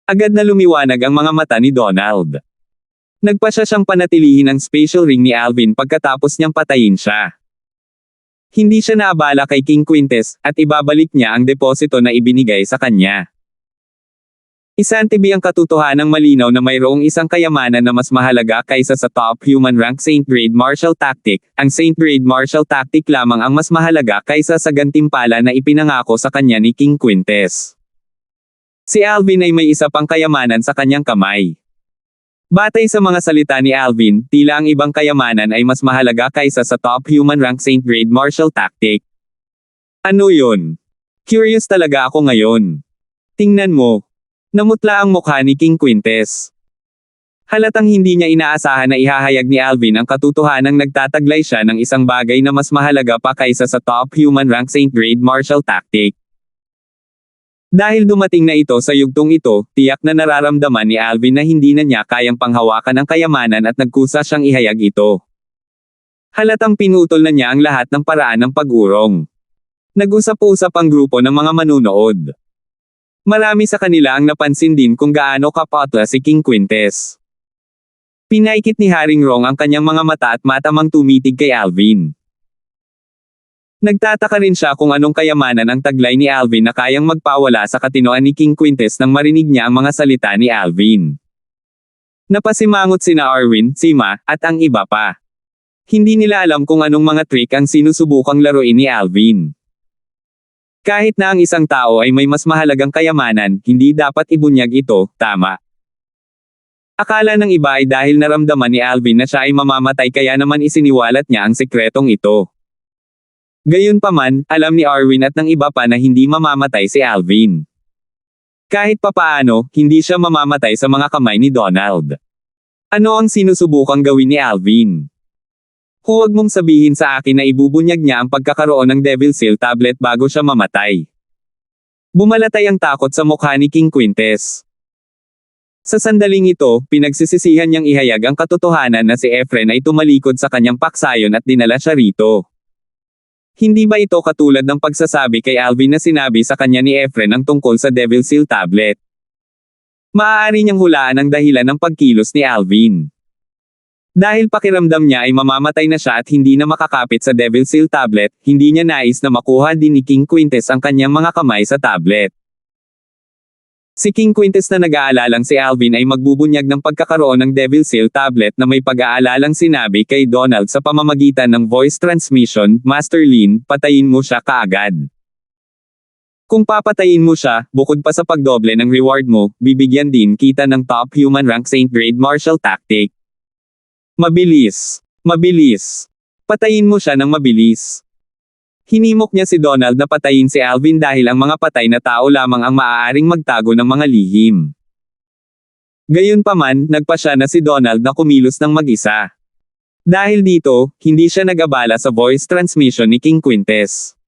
Agad na lumiwanag ang mga mata ni Donald. Nagpasya siyang panatilihin ang special ring ni Alvin pagkatapos niyang patayin siya. Hindi siya naabala kay King Quintes, at ibabalik niya ang deposito na ibinigay sa kanya. Isantibi ang katotohanang malinaw na mayroong isang kayamanan na mas mahalaga kaysa sa top human rank Saint Grade Martial Tactic. Ang Saint Grade Martial Tactic lamang ang mas mahalaga kaysa sa gantimpala na ipinangako sa kanya ni King Quintes. Si Alvin ay may isa pang kayamanan sa kanyang kamay. Batay sa mga salita ni Alvin, tila ang ibang kayamanan ay mas mahalaga kaysa sa top human rank Saint Grade Martial Tactic. Ano yun? Curious talaga ako ngayon. Tingnan mo. Namutla ang mukha ni King Quintes. Halatang hindi niya inaasahan na ihahayag ni Alvin ang katotohanang nagtataglay siya ng isang bagay na mas mahalaga pa kaysa sa top human rank Saint Grade Martial Tactic. Dahil dumating na ito sa yugtong ito, tiyak na nararamdaman ni Alvin na hindi na niya kayang panghawakan ang kayamanan at nagkusa siyang ihayag ito. Halatang pinutol na niya ang lahat ng paraan ng pag-urong. Nag-usap-usap ang grupo ng mga manunood. Marami sa kanila ang napansin din kung gaano kapatla si King Quintes. Pinaikit ni Haring Rong ang kanyang mga mata at matamang tumitig kay Alvin. Nagtataka rin siya kung anong kayamanan ang taglay ni Alvin na kayang magpawala sa katinoan ni King Quintes nang marinig niya ang mga salita ni Alvin. Napasimangot sina Arwin, Sima, at ang iba pa. Hindi nila alam kung anong mga trick ang sinusubukang laruin ni Alvin. Kahit na ang isang tao ay may mas mahalagang kayamanan, hindi dapat ibunyag ito, tama. Akala ng iba ay dahil naramdaman ni Alvin na siya ay mamamatay kaya naman isiniwalat niya ang sikretong ito. Gayunpaman, alam ni Arwin at ng iba pa na hindi mamamatay si Alvin. Kahit papaano, hindi siya mamamatay sa mga kamay ni Donald. Ano ang sinusubukang gawin ni Alvin? Huwag mong sabihin sa akin na ibubunyag niya ang pagkakaroon ng Devil Seal tablet bago siya mamatay. Bumalatay ang takot sa mukha ni King Quintes. Sa sandaling ito, pinagsisisihan niyang ihayag ang katotohanan na si Efren ay tumalikod sa kanyang paksayon at dinala siya rito. Hindi ba ito katulad ng pagsasabi kay Alvin na sinabi sa kanya ni Efren ang tungkol sa Devil Seal tablet? Maaari niyang hulaan ang dahilan ng pagkilos ni Alvin. Dahil pakiramdam niya ay mamamatay na siya at hindi na makakapit sa Devil Seal tablet, hindi niya nais na makuha din ni King Quintes ang kanyang mga kamay sa tablet. Si King Quintes na nag-aalalang si Alvin ay magbubunyag ng pagkakaroon ng Devil Seal tablet na may pag-aalalang sinabi kay Donald sa pamamagitan ng voice transmission, Master Lin, patayin mo siya kaagad. Kung papatayin mo siya, bukod pa sa pagdoble ng reward mo, bibigyan din kita ng top human rank Saint Grade Martial Tactic. Mabilis. Mabilis. Patayin mo siya ng mabilis. Hinimok niya si Donald na patayin si Alvin dahil ang mga patay na tao lamang ang maaaring magtago ng mga lihim. Gayunpaman, nagpasya na si Donald na kumilos ng mag-isa. Dahil dito, hindi siya nag-abala sa voice transmission ni King Quintes.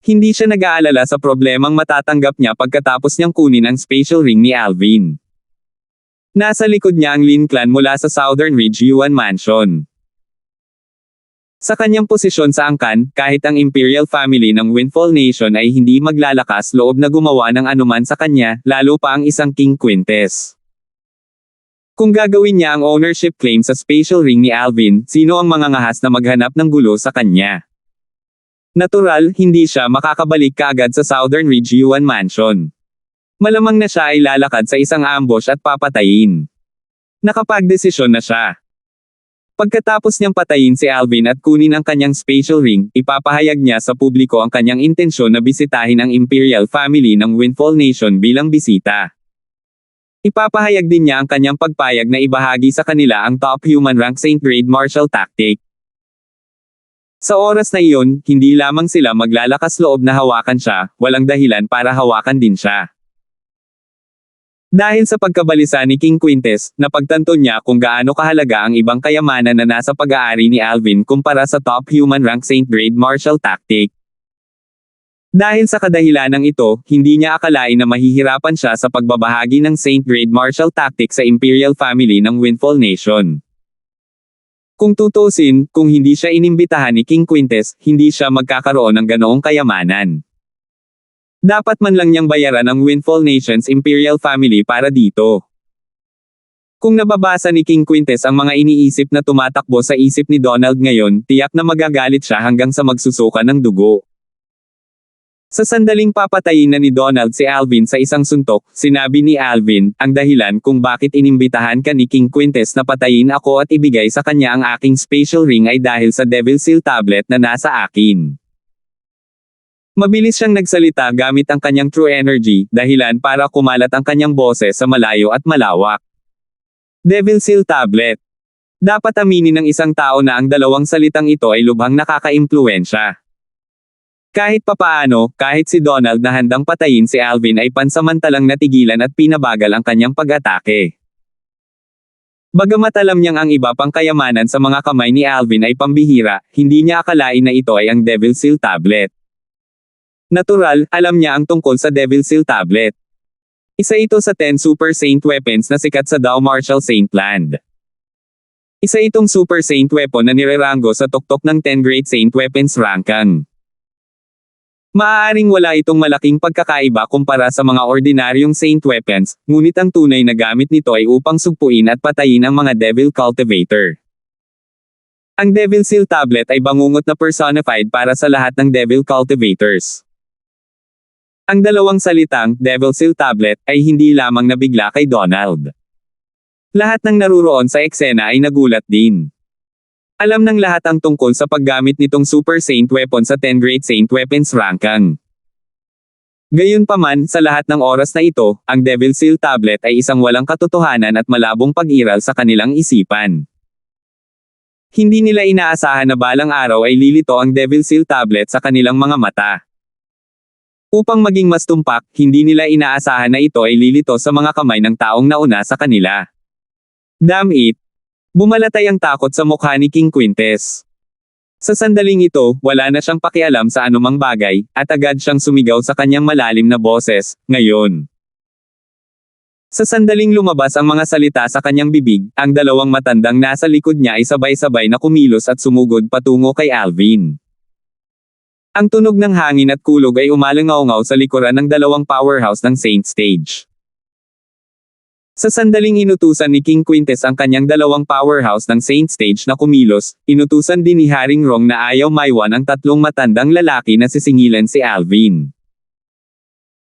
Hindi siya nag-aalala sa problemang matatanggap niya pagkatapos niyang kunin ang special ring ni Alvin. Nasa likod niya ang Lin clan mula sa Southern Ridge Yuan Mansion. Sa kanyang posisyon sa angkan, kahit ang Imperial family ng Windfall Nation ay hindi maglalakas loob na gumawa ng anuman sa kanya, lalo pa ang isang King Quintes. Kung gagawin niya ang ownership claim sa special ring ni Alvin, sino ang mangangahas na maghanap ng gulo sa kanya? Natural, hindi siya makakabalik kaagad sa Southern Ridge Yuan Mansion. Malamang na siya ay lalakad sa isang ambush at papatayin. Nakapagdesisyon na siya. Pagkatapos niyang patayin si Alvin at kunin ang kanyang special ring, ipapahayag niya sa publiko ang kanyang intensyon na bisitahin ang Imperial family ng Windfall Nation bilang bisita. Ipapahayag din niya ang kanyang pagpayag na ibahagi sa kanila ang top human rank Saint Grade Martial Tactic. Sa oras na iyon, hindi lamang sila maglalakas loob na hawakan siya, walang dahilan para hawakan din siya. Dahil sa pagkabalisa ni King Quintes, napagtanto niya kung gaano kahalaga ang ibang kayamanan na nasa pag-aari ni Alvin kumpara sa top human rank Saint Grade Martial Tactic. Dahil sa kadahilanang ito, hindi niya akalain na mahihirapan siya sa pagbabahagi ng Saint Grade Martial Tactic sa Imperial family ng Windfall Nation. Kung tutusin, kung hindi siya inimbitahan ni King Quintes, hindi siya magkakaroon ng ganoong kayamanan. Dapat man lang niyang bayaran ang Windfall Nation's Imperial family para dito. Kung nababasa ni King Quintes ang mga iniisip na tumatakbo sa isip ni Donald ngayon, tiyak na magagalit siya hanggang sa magsusuka ng dugo. Sa sandaling papatayin na ni Donald si Alvin sa isang suntok, sinabi ni Alvin, ang dahilan kung bakit inimbitahan ka ni King Quintes na patayin ako at ibigay sa kanya ang aking special ring ay dahil sa Devil Seal tablet na nasa akin. Mabilis siyang nagsalita gamit ang kanyang true energy, dahilan para kumalat ang kanyang boses sa malayo at malawak. Devil Seal tablet. Dapat aminin ng isang tao na ang dalawang salitang ito ay lubhang nakakaimpluwensya. Kahit papaano, kahit si Donald na handang patayin si Alvin ay pansamantalang natigilan at pinabagal ang kanyang pag-atake. Bagamat alam niyang ang iba pang kayamanan sa mga kamay ni Alvin ay pambihira, hindi niya akalain na ito ay ang Devil Seal tablet. Natural, alam niya ang tungkol sa Devil Seal tablet. Isa ito sa 10 Super Saint Weapons na sikat sa Dao Martial Saint Land. Isa itong Super Saint Weapon na nirerango sa tuktok ng 10 Great Saint Weapons ranking. Maaaring wala itong malaking pagkakaiba kumpara sa mga ordinaryong Saint Weapons, ngunit ang tunay na gamit nito ay upang sugpuin at patayin ang mga Devil Cultivator. Ang Devil Seal tablet ay bangungot na personified para sa lahat ng Devil Cultivators. Ang dalawang salitang, Devil Seal tablet, ay hindi lamang nabigla kay Donald. Lahat ng naruroon sa eksena ay nagulat din. Alam ng lahat ang tungkol sa paggamit nitong Super Saint Weapon sa 10 Great Saint Weapons ranking. Gayunpaman, sa lahat ng oras na ito, ang Devil Seal tablet ay isang walang katotohanan at malabong pag-iral sa kanilang isipan. Hindi nila inaasahan na balang araw ay lilito ang Devil Seal tablet sa kanilang mga mata. Upang maging mas tumpak, hindi nila inaasahan na ito ay lilito sa mga kamay ng taong nauna sa kanila. Damn it! Bumalatay ang takot sa mukha ni King Quintes. Sa sandaling ito, wala na siyang pakialam sa anumang bagay, at agad siyang sumigaw sa kanyang malalim na boses, ngayon. Sa sandaling lumabas ang mga salita sa kanyang bibig, ang dalawang matandang nasa likod niya ay sabay-sabay na kumilos at sumugod patungo kay Alvin. Ang tunog ng hangin at kulog ay umalangaw-ngaw sa likuran ng dalawang powerhouse ng Saint Stage. Sa sandaling inutusan ni King Quintes ang kanyang dalawang powerhouse ng Saint Stage na kumilos, inutusan din ni Haring Rong na ayaw maiwan ang tatlong matandang lalaki na sisingilan si Alvin.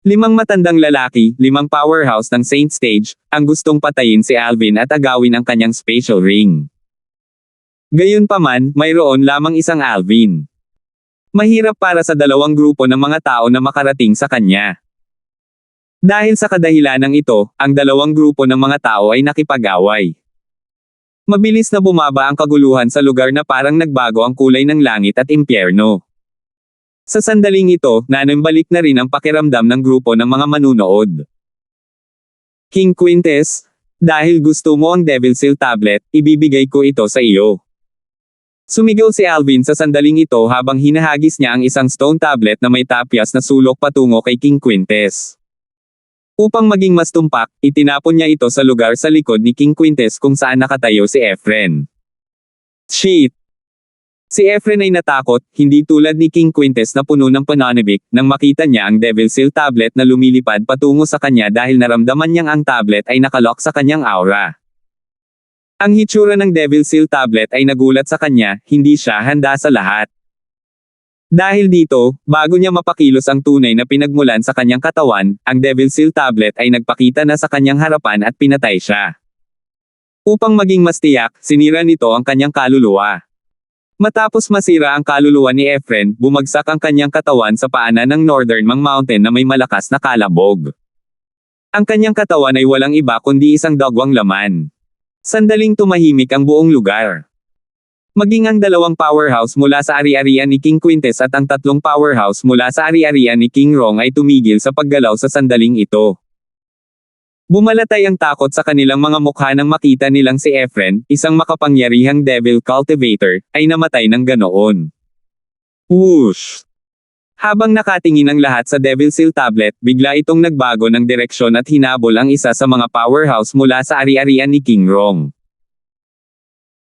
5 matandang lalaki, 5 powerhouse ng Saint Stage, ang gustong patayin si Alvin at agawin ang kanyang special ring. Gayunpaman, mayroon lamang isang Alvin. Mahirap para sa dalawang grupo ng mga tao na makarating sa kanya. Dahil sa kadahilanang ito, ang dalawang grupo ng mga tao ay nakipag-away. Mabilis na bumaba ang kaguluhan sa lugar na parang nagbago ang kulay ng langit at impyerno. Sa sandaling ito, nanambalik na rin ang pakiramdam ng grupo ng mga manunood. King Quintes, dahil gusto mo ang Devil Seal tablet, ibibigay ko ito sa iyo. Sumigaw si Alvin sa sandaling ito habang hinahagis niya ang isang stone tablet na may tapyas na sulok patungo kay King Quintes. Upang maging mas tumpak, itinapon niya ito sa lugar sa likod ni King Quintes kung saan nakatayo si Efren. Shit! Si Efren ay natakot, hindi tulad ni King Quintes na puno ng pananabik, nang makita niya ang Devil Seal tablet na lumilipad patungo sa kanya dahil naramdaman niyang ang tablet ay nakalock sa kanyang aura. Ang hitsura ng Devil Seal tablet ay nagulat sa kanya, hindi siya handa sa lahat. Dahil dito, bago niya mapakilos ang tunay na pinagmulan sa kanyang katawan, ang Devil Seal tablet ay nagpakita na sa kanyang harapan at pinatay siya. Upang maging mas tiyak, sinira nito ang kanyang kaluluwa. Matapos masira ang kaluluwa ni Efren, bumagsak ang kanyang katawan sa paanan ng Northern Mang Mountain na may malakas na kalabog. Ang kanyang katawan ay walang iba kundi isang dagwang laman. Sandaling tumahimik ang buong lugar. Maging ang dalawang powerhouse mula sa ari-arian ni King Quintes at ang tatlong powerhouse mula sa ari-arian ni King Rong ay tumigil sa paggalaw sa sandaling ito. Bumalatay ang takot sa kanilang mga mukha nang makita nilang si Efren, isang makapangyarihang Devil Cultivator, ay namatay ng ganoon. Whoosh! Habang nakatingin ang lahat sa Devil Seal tablet, bigla itong nagbago ng direksyon at hinabol ang isa sa mga powerhouse mula sa ari-arian ni King Rong.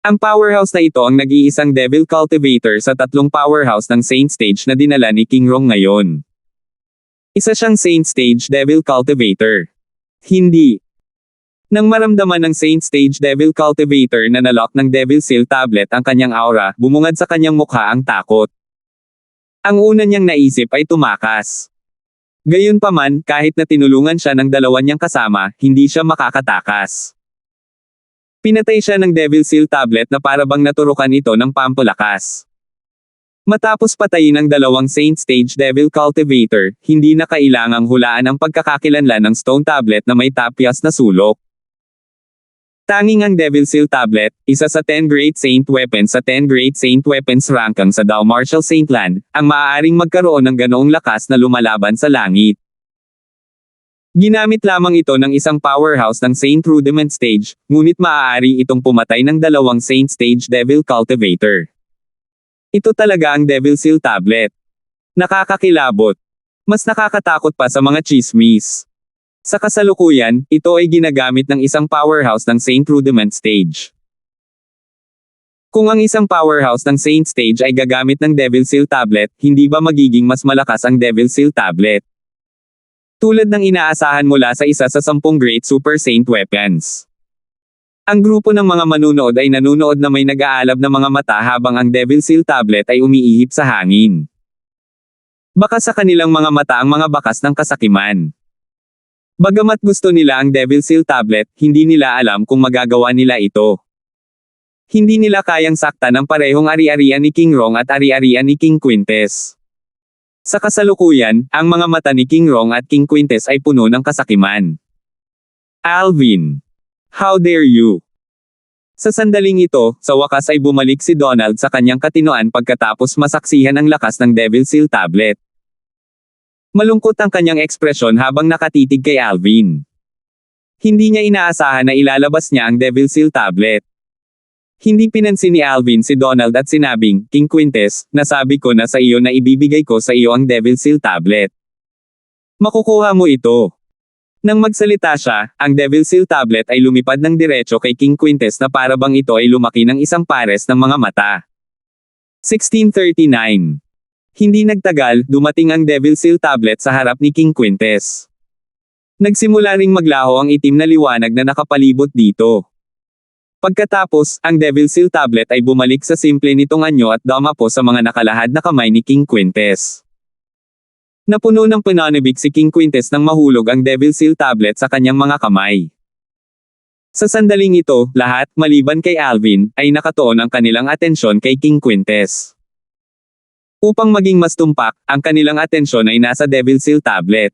Ang powerhouse na ito ang nag-iisang Devil Cultivator sa tatlong powerhouse ng Saint Stage na dinala ni King Rong ngayon. Isa siyang Saint Stage Devil Cultivator. Hindi. Nang maramdaman ng Saint Stage Devil Cultivator na nalock ng Devil Seal Tablet ang kanyang aura, bumungad sa kanyang mukha ang takot. Ang una niyang naisip ay tumakas. Gayunpaman, kahit na tinulungan siya ng dalawa niyang kasama, hindi siya makakatakas. Pinatay siya ng Devil Seal Tablet na para bang naturukan ito ng pampalakas. Matapos patayin ang dalawang Saint Stage Devil Cultivator, hindi na kailangang hulaan ang pagkakakilanlan ng Stone Tablet na may tapyas na sulok. Tanging ang Devil Seal Tablet, isa sa 10 Great Saint Weapons sa 10 Great Saint Weapons rankang sa Dao Martial Saintland, ang maaaring magkaroon ng ganoong lakas na lumalaban sa langit. Ginamit lamang ito ng isang powerhouse ng Saint Rudiment Stage, ngunit maaari itong pumatay ng dalawang Saint Stage Devil Cultivator. Ito talaga ang Devil Seal Tablet. Nakakakilabot. Mas nakakatakot pa sa mga chismis. Sa kasalukuyan, ito ay ginagamit ng isang powerhouse ng Saint Rudiment Stage. Kung ang isang powerhouse ng Saint Stage ay gagamit ng Devil Seal Tablet, hindi ba magiging mas malakas ang Devil Seal Tablet? Tulad ng inaasahan mula sa isa sa 10 Great Super Saint Weapons. Ang grupo ng mga manunood ay nanunood na may nag-aalab na mga mata habang ang Devil Seal Tablet ay umiihip sa hangin. Baka sa kanilang mga mata ang mga bakas ng kasakiman. Bagamat gusto nila ang Devil Seal Tablet, hindi nila alam kung magagawa nila ito. Hindi nila kayang saktan ang parehong ari-arian ni King Rong at ari-arian ni King Quintes. Sa kasalukuyan, ang mga mata ni King Rong at King Quintes ay puno ng kasakiman. Alvin! How dare you? Sa sandaling ito, sa wakas ay bumalik si Donald sa kanyang katinoan pagkatapos masaksihan ang lakas ng Devil Seal Tablet. Malungkot ang kanyang ekspresyon habang nakatitig kay Alvin. Hindi niya inaasahan na ilalabas niya ang Devil Seal Tablet. Hindi pinansin ni Alvin si Donald at sinabing, King Quintes, nasabi ko na sa iyo na ibibigay ko sa iyo ang Devil Seal Tablet. Makukuha mo ito. Nang magsalita siya, ang Devil Seal Tablet ay lumipad ng diretso kay King Quintes na para bang ito ay lumaki ng isang pares ng mga mata. 1639. Hindi nagtagal, dumating ang Devil Seal Tablet sa harap ni King Quintes. Nagsimula ring maglaho ang itim na liwanag na nakapalibot dito. Pagkatapos, ang Devil Seal Tablet ay bumalik sa simple nitong anyo at dumapo sa mga nakalahad na kamay ni King Quintes. Napuno ng pananabik si King Quintes nang mahulog ang Devil Seal Tablet sa kanyang mga kamay. Sa sandaling ito, lahat, maliban kay Alvin, ay nakatuon ang kanilang atensyon kay King Quintes. Upang maging mas tumpak, ang kanilang atensyon ay nasa Devil Seal Tablet.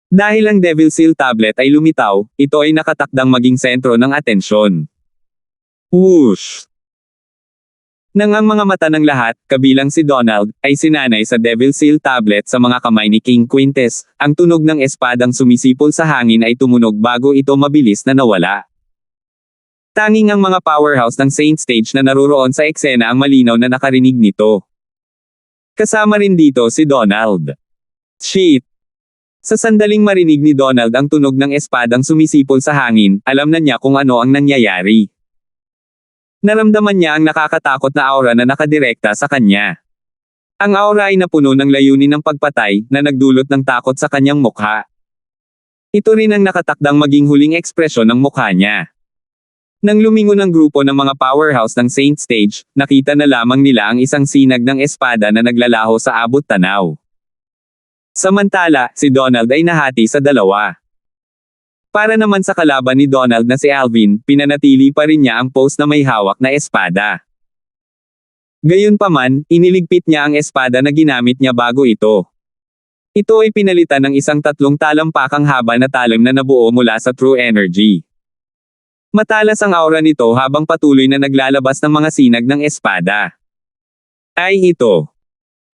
Dahil ang Devil Seal Tablet ay lumitaw, ito ay nakatakdang maging sentro ng atensyon. Whoosh! Nang ang mga mata ng lahat, kabilang si Donald, ay sinanay sa Devil Seal Tablet sa mga kamay ni King Quintes, ang tunog ng espadang sumisipol sa hangin ay tumunog bago ito mabilis na nawala. Tanging ang mga powerhouse ng Saint Stage na naruroon sa eksena ang malinaw na nakarinig nito. Kasama rin dito si Donald. Shit! Sa sandaling marinig ni Donald ang tunog ng espadang sumisipol sa hangin, alam na niya kung ano ang nangyayari. Naramdaman niya ang nakakatakot na aura na nakadirekta sa kanya. Ang aura ay napuno ng layunin ng pagpatay, na nagdulot ng takot sa kanyang mukha. Ito rin ang nakatakdang maging huling ekspresyon ng mukha niya. Nang lumingon ang grupo ng mga powerhouse ng Saint Stage, nakita na lamang nila ang isang sinag ng espada na naglalaho sa abot tanaw. Samantala, si Donald ay nahati sa dalawa. Para naman sa kalaban ni Donald na si Alvin, pinanatili pa rin niya ang pose na may hawak na espada. Gayunpaman, iniligpit niya ang espada na ginamit niya bago ito. Ito ay pinalitan ng isang 3 talampakang haba na talim na nabuo mula sa True Energy. Matalas ang aura nito habang patuloy na naglalabas ng mga sinag ng espada. Ay ito.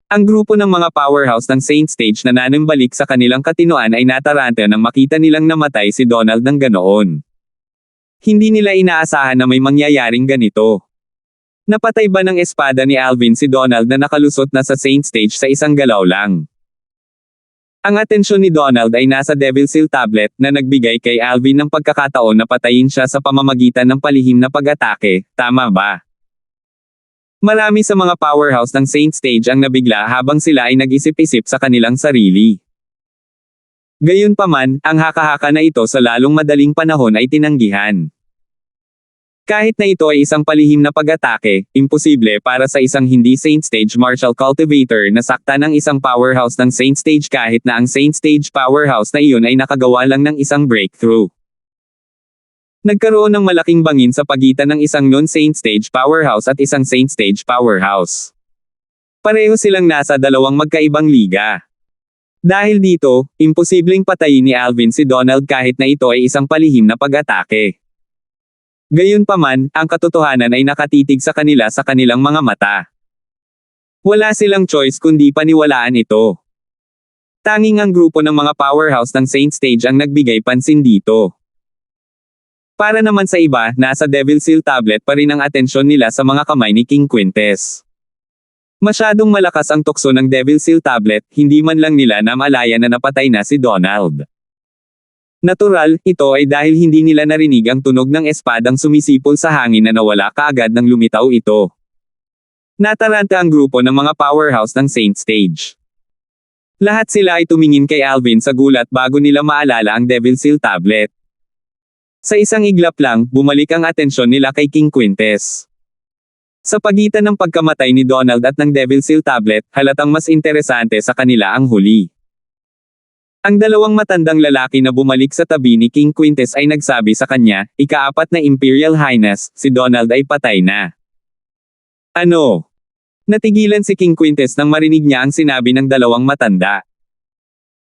Ang grupo ng mga powerhouse ng Saint Stage na nanambalik sa kanilang katinoan ay nataranta nang makita nilang namatay si Donald ng ganoon. Hindi nila inaasahan na may mangyayaring ganito. Napatay ba ng espada ni Alvin si Donald na nakalusot na sa Saint Stage sa isang galaw lang? Ang atensyon ni Donald ay nasa Devil Seal Tablet na nagbigay kay Alvin ng pagkakataon na patayin siya sa pamamagitan ng palihim na pag-atake, tama ba? Marami sa mga powerhouse ng Saint Stage ang nabigla habang sila ay nag-isip-isip sa kanilang sarili. Gayunpaman, ang haka-haka na ito sa lalong madaling panahon ay tinanggihan. Kahit na ito ay isang palihim na pag-atake, imposible para sa isang hindi Saint Stage Martial Cultivator na saktan ng isang powerhouse ng Saint Stage kahit na ang Saint Stage powerhouse na iyon ay nakagawa lang ng isang breakthrough. Nagkaroon ng malaking bangin sa pagitan ng isang non-Saint Stage powerhouse at isang Saint Stage powerhouse. Pareho silang nasa dalawang magkaibang liga. Dahil dito, imposibleng patayin ni Alvin si Donald kahit na ito ay isang palihim na pag-atake. Gayunpaman, ang katotohanan ay nakatitig sa kanila sa kanilang mga mata. Wala silang choice kundi paniwalaan ito. Tanging ang grupo ng mga powerhouse ng Saint Stage ang nagbigay pansin dito. Para naman sa iba, nasa Devil Seal Tablet pa rin ang atensyon nila sa mga kamay ni King Quintes. Masyadong malakas ang tukso ng Devil Seal Tablet, hindi man lang nila namalayan na napatay na si Donald. Natural, ito ay dahil hindi nila narinig ang tunog ng espadang sumisipol sa hangin na nawala kaagad nang lumitaw ito. Nataranta ang grupo ng mga powerhouse ng Saint Stage. Lahat sila ay tumingin kay Alvin sa gulat bago nila maalala ang Devil Seal Tablet. Sa isang iglap lang, bumalik ang atensyon nila kay King Quintes. Sa pagitan ng pagkamatay ni Donald at ng Devil Seal Tablet, halatang mas interesante sa kanila ang huli. Ang dalawang matandang lalaki na bumalik sa tabi ni King Quintes ay nagsabi sa kanya, "Ikaapat na Imperial Highness, si Donald ay patay na." Ano? Natigilan si King Quintes nang marinig niya ang sinabi ng dalawang matanda.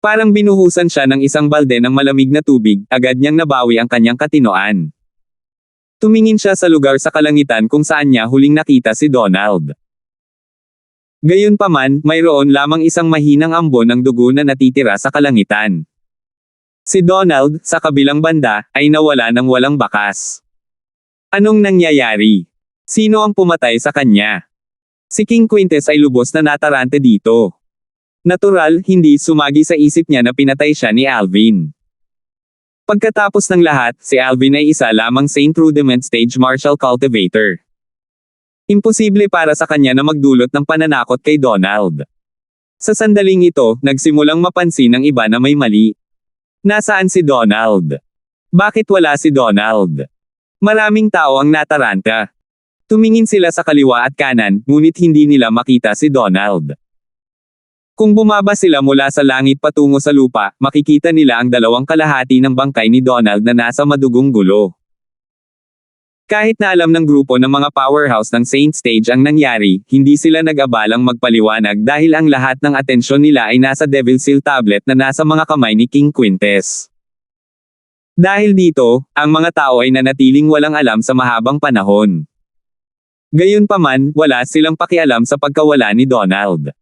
Parang binuhusan siya ng isang balde ng malamig na tubig, agad niyang nabawi ang kanyang katinoan. Tumingin siya sa lugar sa kalangitan kung saan niya huling nakita si Donald. Gayunpaman, mayroon lamang isang mahinang ambon ng dugo na natitira sa kalangitan. Si Donald, sa kabilang banda, ay nawala ng walang bakas. Anong nangyayari? Sino ang pumatay sa kanya? Si King Quintes ay lubos na natarante dito. Natural, hindi sumagi sa isip niya na pinatay siya ni Alvin. Pagkatapos ng lahat, si Alvin ay isa lamang Saint Rudiment Stage Martial Cultivator. Imposible para sa kanya na magdulot ng pananakot kay Donald. Sa sandaling ito, nagsimulang mapansin ng iba na may mali. Nasaan si Donald? Bakit wala si Donald? Maraming tao ang nataranta. Tumingin sila sa kaliwa at kanan, ngunit hindi nila makita si Donald. Kung bumaba sila mula sa langit patungo sa lupa, makikita nila ang dalawang kalahati ng bangkay ni Donald na nasa madugong gulo. Kahit na alam ng grupo ng mga powerhouse ng Saint Stage ang nangyari, hindi sila nag-abalang magpaliwanag dahil ang lahat ng atensyon nila ay nasa Devil Seal Tablet na nasa mga kamay ni King Quintes. Dahil dito, ang mga tao ay nanatiling walang alam sa mahabang panahon. Gayunpaman, wala silang pakialam sa pagkawala ni Donald.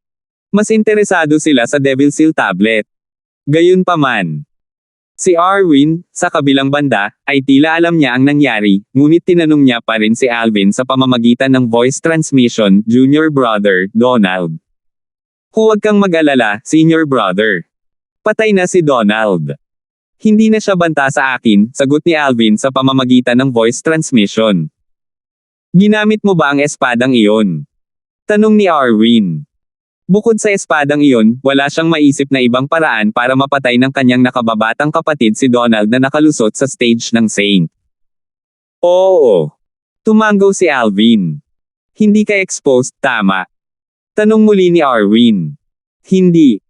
Mas interesado sila sa Devil Seal Tablet. Gayunpaman, si Arwin, sa kabilang banda, ay tila alam niya ang nangyari, ngunit tinanong niya pa rin si Alvin sa pamamagitan ng voice transmission, "Junior brother, Donald. Huwag kang mag-alala, senior brother. Patay na si Donald." "Hindi na siya banta sa akin," sagot ni Alvin sa pamamagitan ng voice transmission. "Ginamit mo ba ang espadang iyon?" tanong ni Arwin. Bukod sa espadang iyon, wala siyang maisip na ibang paraan para mapatay ng kanyang nakababatang kapatid si Donald na nakalusot sa stage ng Saint. "Oo." Tumanggo si Alvin. "Hindi ka exposed, tama?" tanong muli ni Arwin. "Hindi."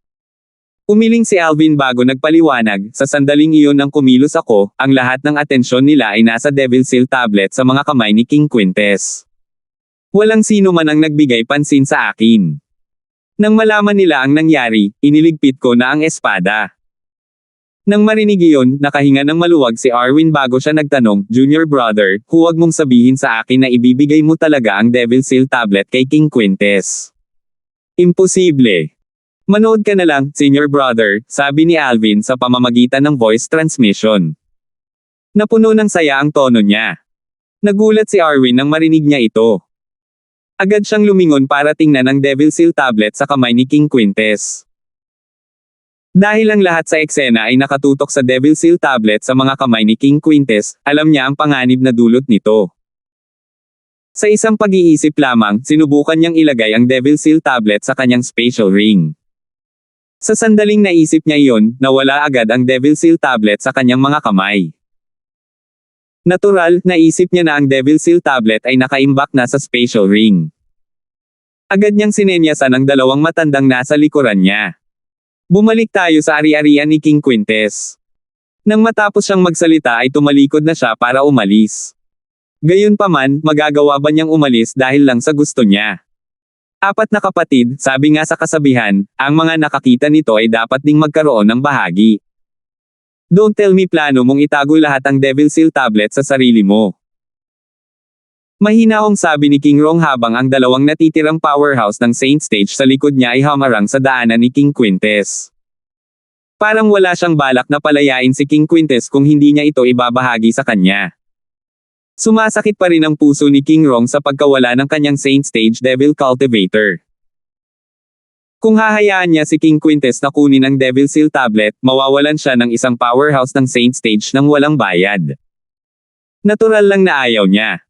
Umiling si Alvin bago nagpaliwanag, "Sa sandaling iyon nang kumilos ako, ang lahat ng atensyon nila ay nasa Devil Seal Tablet sa mga kamay ni King Quintes. Walang sino man ang nagbigay pansin sa akin. Nang malaman nila ang nangyari, iniligpit ko na ang espada." Nang marinig iyon, nakahinga ng maluwag si Arwin bago siya nagtanong, "Junior brother, huwag mong sabihin sa akin na ibibigay mo talaga ang Devil Seal Tablet kay King Quintes." "Imposible. Manood ka na lang, senior brother," sabi ni Alvin sa pamamagitan ng voice transmission. Napuno ng saya ang tono niya. Nagulat si Arwin nang marinig niya ito. Agad siyang lumingon para tingnan ang Devil Seal Tablet sa kamay ni King Quintes. Dahil ang lahat sa eksena ay nakatutok sa Devil Seal Tablet sa mga kamay ni King Quintes, alam niya ang panganib na dulot nito. Sa isang pag-iisip lamang, sinubukan niyang ilagay ang Devil Seal Tablet sa kanyang spatial ring. Sa sandaling naisip niya iyon, nawala agad ang Devil Seal tablet sa kanyang mga kamay. Natural, naisip niya na ang Devil Seal tablet ay nakaimbak na sa spatial ring. Agad niyang sinenyasan ang dalawang matandang nasa likuran niya. Bumalik tayo sa ari-arian ni King Quintes. Nang matapos siyang magsalita ay tumalikod na siya para umalis. Gayunpaman, magagawa ba niyang umalis dahil lang sa gusto niya? Apat na kapatid, sabi nga sa kasabihan, ang mga nakakita nito ay dapat ding magkaroon ng bahagi. Don't tell me plano mong itago lahat ang Devil Seal tablet sa sarili mo. Mahinahong sabi ni King Rong habang ang dalawang natitirang powerhouse ng Saint Stage sa likod niya ay hamarang sa daanan ni King Quintes. Parang wala siyang balak na palayain si King Quintes kung hindi niya ito ibabahagi sa kanya. Sumasakit pa rin ang puso ni King Rong sa pagkawala ng kanyang Saint Stage Devil Cultivator. Kung hahayaan niya si King Quintes na kunin ang Devil Seal tablet, mawawalan siya ng isang powerhouse ng Saint Stage nang walang bayad. Natural lang na ayaw niya.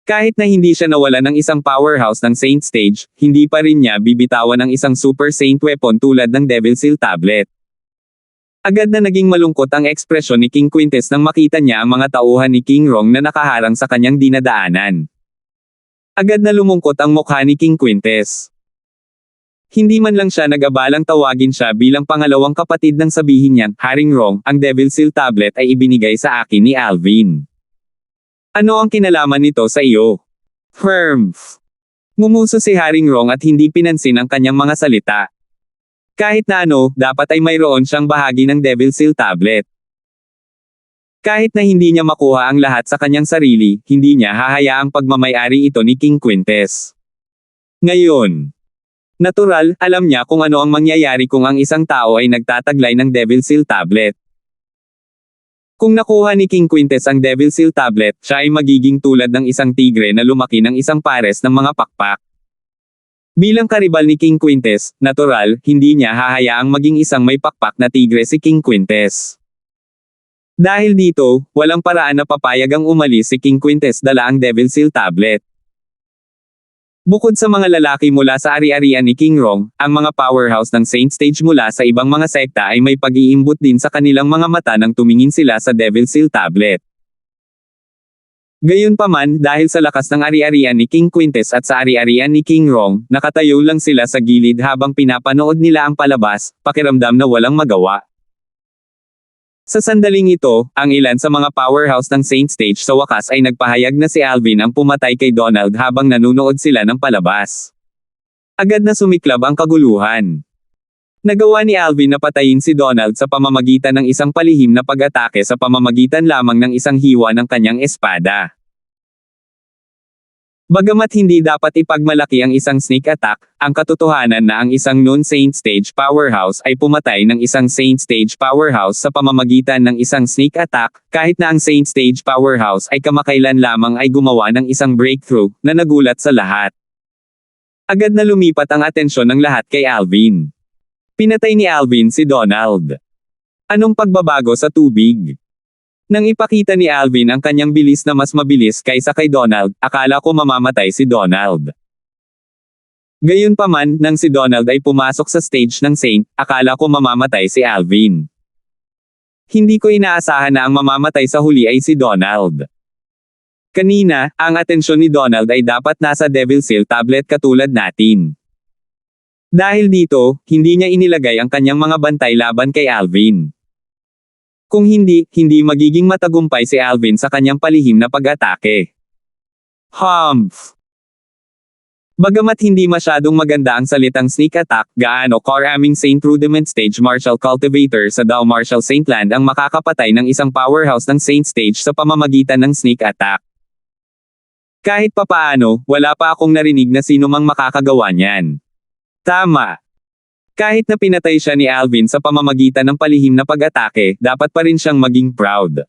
Kahit na hindi siya nawalan ng isang powerhouse ng Saint Stage, hindi pa rin niya bibitawan ng isang Super Saint weapon tulad ng Devil Seal tablet. Agad na naging malungkot ang ekspresyon ni King Quintes nang makita niya ang mga tauhan ni King Rong na nakaharang sa kanyang dinadaanan. Agad na lumungkot ang mukha ni King Quintes. Hindi man lang siya nag-abalang tawagin siya bilang pangalawang kapatid nang sabihin niya, Haring Rong, ang Devil Seal tablet ay ibinigay sa akin ni Alvin. Ano ang kinalaman nito sa iyo? Firms. Ngumuso si Haring Rong at hindi pinansin ang kanyang mga salita. Kahit na ano, dapat ay mayroon siyang bahagi ng Devil Seal tablet. Kahit na hindi niya makuha ang lahat sa kanyang sarili, hindi niya hahayaang pagmamay-ari ito ni King Quintes. Ngayon, natural, alam niya kung ano ang mangyayari kung ang isang tao ay nagtataglay ng Devil Seal tablet. Kung nakuha ni King Quintes ang Devil Seal tablet, siya ay magiging tulad ng isang tigre na lumaki ng isang pares ng mga pakpak. Bilang karibal ni King Quintes, natural, hindi niya hahayaang maging isang may pakpak na tigre si King Quintes. Dahil dito, walang paraan na papayag ang umalis si King Quintes dala ang Devil Seal tablet. Bukod sa mga lalaki mula sa ari-arian ni King Rong, ang mga powerhouse ng Saint Stage mula sa ibang mga sekta ay may pag-iimbot din sa kanilang mga mata nang tumingin sila sa Devil Seal tablet. Gayunpaman, dahil sa lakas ng ari-arian ni King Quintes at sa ari-arian ni King Rong, nakatayo lang sila sa gilid habang pinapanood nila ang palabas, pakiramdam na walang magawa. Sa sandaling ito, ang ilan sa mga powerhouse ng Saint Stage sa wakas ay nagpahayag na si Alvin ang pumatay kay Donald habang nanunood sila ng palabas. Agad na sumiklab ang kaguluhan. Nagawa ni Alvin na patayin si Donald sa pamamagitan ng isang palihim na pag-atake sa pamamagitan lamang ng isang hiwa ng kanyang espada. Bagamat hindi dapat ipagmalaki ang isang sneak attack, ang katotohanan na ang isang non-Saint Stage powerhouse ay pumatay ng isang Saint Stage powerhouse sa pamamagitan ng isang sneak attack, kahit na ang Saint Stage powerhouse ay kamakailan lamang ay gumawa ng isang breakthrough na nagulat sa lahat. Agad na lumipat ang atensyon ng lahat kay Alvin. Pinatay ni Alvin si Donald. Anong pagbabago sa tubig? Nang ipakita ni Alvin ang kanyang bilis na mas mabilis kaysa kay Donald, akala ko mamamatay si Donald. Gayunpaman, nang si Donald ay pumasok sa stage ng Saint, akala ko mamamatay si Alvin. Hindi ko inaasahan na ang mamamatay sa huli ay si Donald. Kanina, ang atensyon ni Donald ay dapat nasa Devil Seal tablet katulad natin. Dahil dito, hindi niya inilagay ang kanyang mga bantay laban kay Alvin. Kung hindi, hindi magiging matagumpay si Alvin sa kanyang palihim na pag-atake. Humph! Bagamat hindi masyadong maganda ang salitang sneak attack, gaano karaming Saint Rudiment Stage Martial Cultivator sa Dao Martial Saint Land ang makakapatay ng isang powerhouse ng Saint Stage sa pamamagitan ng sneak attack. Kahit papaano, wala pa akong narinig na sino mang makakagawa niyan. Tama. Kahit na pinatay siya ni Alvin sa pamamagitan ng palihim na pag-atake, dapat pa rin siyang maging proud.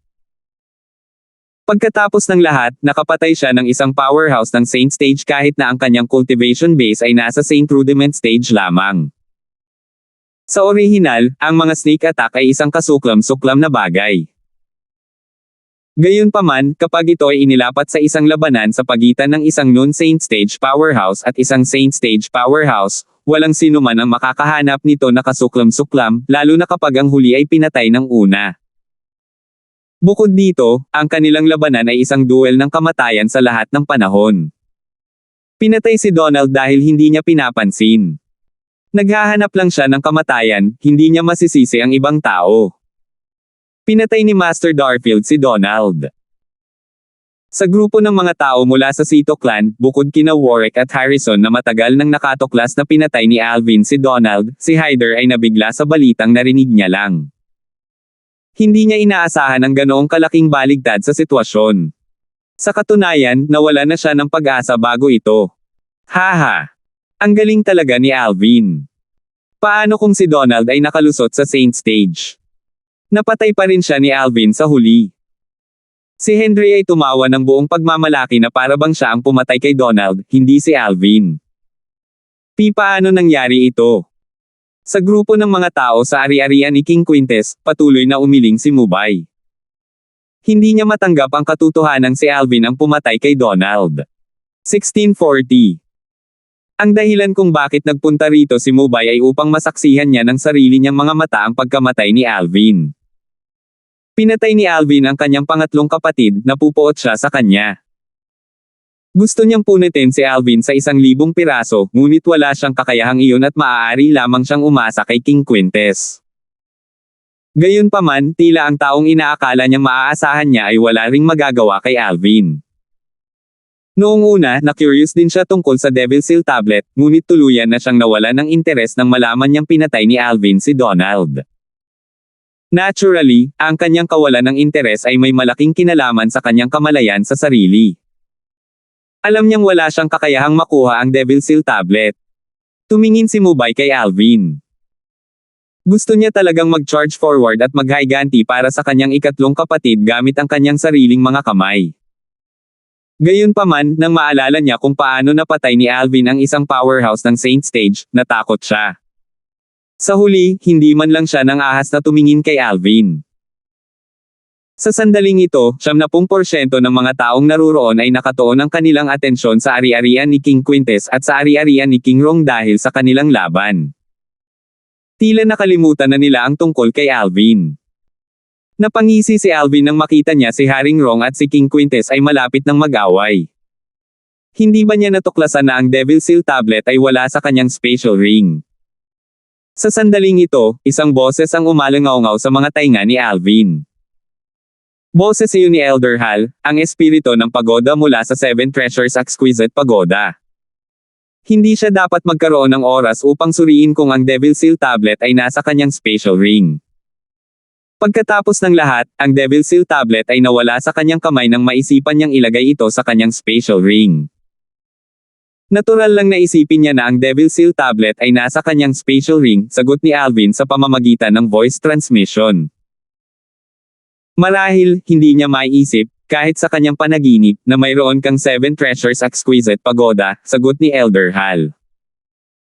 Pagkatapos ng lahat, nakapatay siya ng isang powerhouse ng Saint Stage kahit na ang kanyang cultivation base ay nasa Saint Rudiment Stage lamang. Sa orihinal, ang mga sneak attack ay isang kasuklam-suklam na bagay. Gayunpaman, kapag ito ay inilapat sa isang labanan sa pagitan ng isang non-Saint Stage powerhouse at isang Saint Stage powerhouse, walang sino man ang makakahanap nito na kasuklam-suklam, lalo na kapag ang huli ay pinatay ng una. Bukod dito, ang kanilang labanan ay isang duel ng kamatayan sa lahat ng panahon. Pinatay si Donald dahil hindi niya pinapansin. Naghahanap lang siya ng kamatayan, hindi niya masisisi ang ibang tao. Pinatay ni Master Darfield si Donald. Sa grupo ng mga tao mula sa Sito clan, bukod kina Warwick at Harrison na matagal nang nakatuklas na pinatay ni Alvin si Donald, si Hyder ay nabigla sa balitang narinig niya lang. Hindi niya inaasahan ang ganoong kalaking baligtad sa sitwasyon. Sa katunayan, nawala na siya ng pag-asa bago ito. Haha! Ang galing talaga ni Alvin. Paano kung si Donald ay nakalusot sa Saint Stage? Napatay pa rin siya ni Alvin sa huli. Si Henry ay tumawa ng buong pagmamalaki na para bang siya ang pumatay kay Donald, hindi si Alvin. Paano nangyari ito? Sa grupo ng mga tao sa ari-arian ni King Quintes, patuloy na umiling si Mubay. Hindi niya matanggap ang katotohanan si Alvin ang pumatay kay Donald. 1640. Ang dahilan kung bakit nagpunta rito si Mubay ay upang masaksihan niya ng sarili niyang mga mata ang pagkamatay ni Alvin. Pinatay ni Alvin ang kanyang pangatlong kapatid, napupuot siya sa kanya. Gusto niyang punitin si Alvin sa 1,000 piraso, ngunit wala siyang kakayahang iyon at maaari lamang siyang umasa kay King Quintes. Gayunpaman, tila ang taong inaakala niyang maaasahan niya ay wala ring magagawa kay Alvin. Noong una, na-curious din siya tungkol sa Devil Seal Tablet, ngunit tuluyan na siyang nawala ng interes nang malaman niyang pinatay ni Alvin si Donald. Naturally, ang kanyang kawalan ng interes ay may malaking kinalaman sa kanyang kamalayan sa sarili. Alam niyang wala siyang kakayahang makuha ang Devil Seal Tablet. Tumingin si Mubay kay Alvin. Gusto niya talagang mag-charge forward at maghiganti para sa kanyang ikatlong kapatid gamit ang kanyang sariling mga kamay. Gayunpaman, nang maalala niya kung paano napatay ni Alvin ang isang powerhouse ng Saint Stage, natakot siya. Sa huli, hindi man lang siya nang ahas na tumingin kay Alvin. Sa sandaling ito, 70% ng mga taong naruroon ay nakatuon ang kanilang atensyon sa ari-arian ni King Quintes at sa ari-arian ni King Rong dahil sa kanilang laban. Tila nakalimutan na nila ang tungkol kay Alvin. Napangisi si Alvin nang makita niya si Haring Rong at si King Quintes ay malapit ng mag-away. Hindi ba niya natuklasan na ang Devil Seal Tablet ay wala sa kanyang spatial ring? Sa sandaling ito, isang boses ang umalangaw-ngaw sa mga tainga ni Alvin. Boses iyon ni Elder Hal, ang espiritu ng pagoda mula sa Seven Treasures Exquisite Pagoda. Hindi siya dapat magkaroon ng oras upang suriin kung ang Devil Seal Tablet ay nasa kanyang spatial ring. Pagkatapos ng lahat, ang Devil Seal Tablet ay nawala sa kanyang kamay nang maisipan niyang ilagay ito sa kanyang spatial ring. Natural lang na isipin niya na ang Devil Seal Tablet ay nasa kanyang spatial ring, sagot ni Alvin sa pamamagitan ng voice transmission. Marahil, hindi niya maiisip, kahit sa kanyang panaginip, na mayroon kang Seven Treasures Exquisite Pagoda, sagot ni Elder Hal.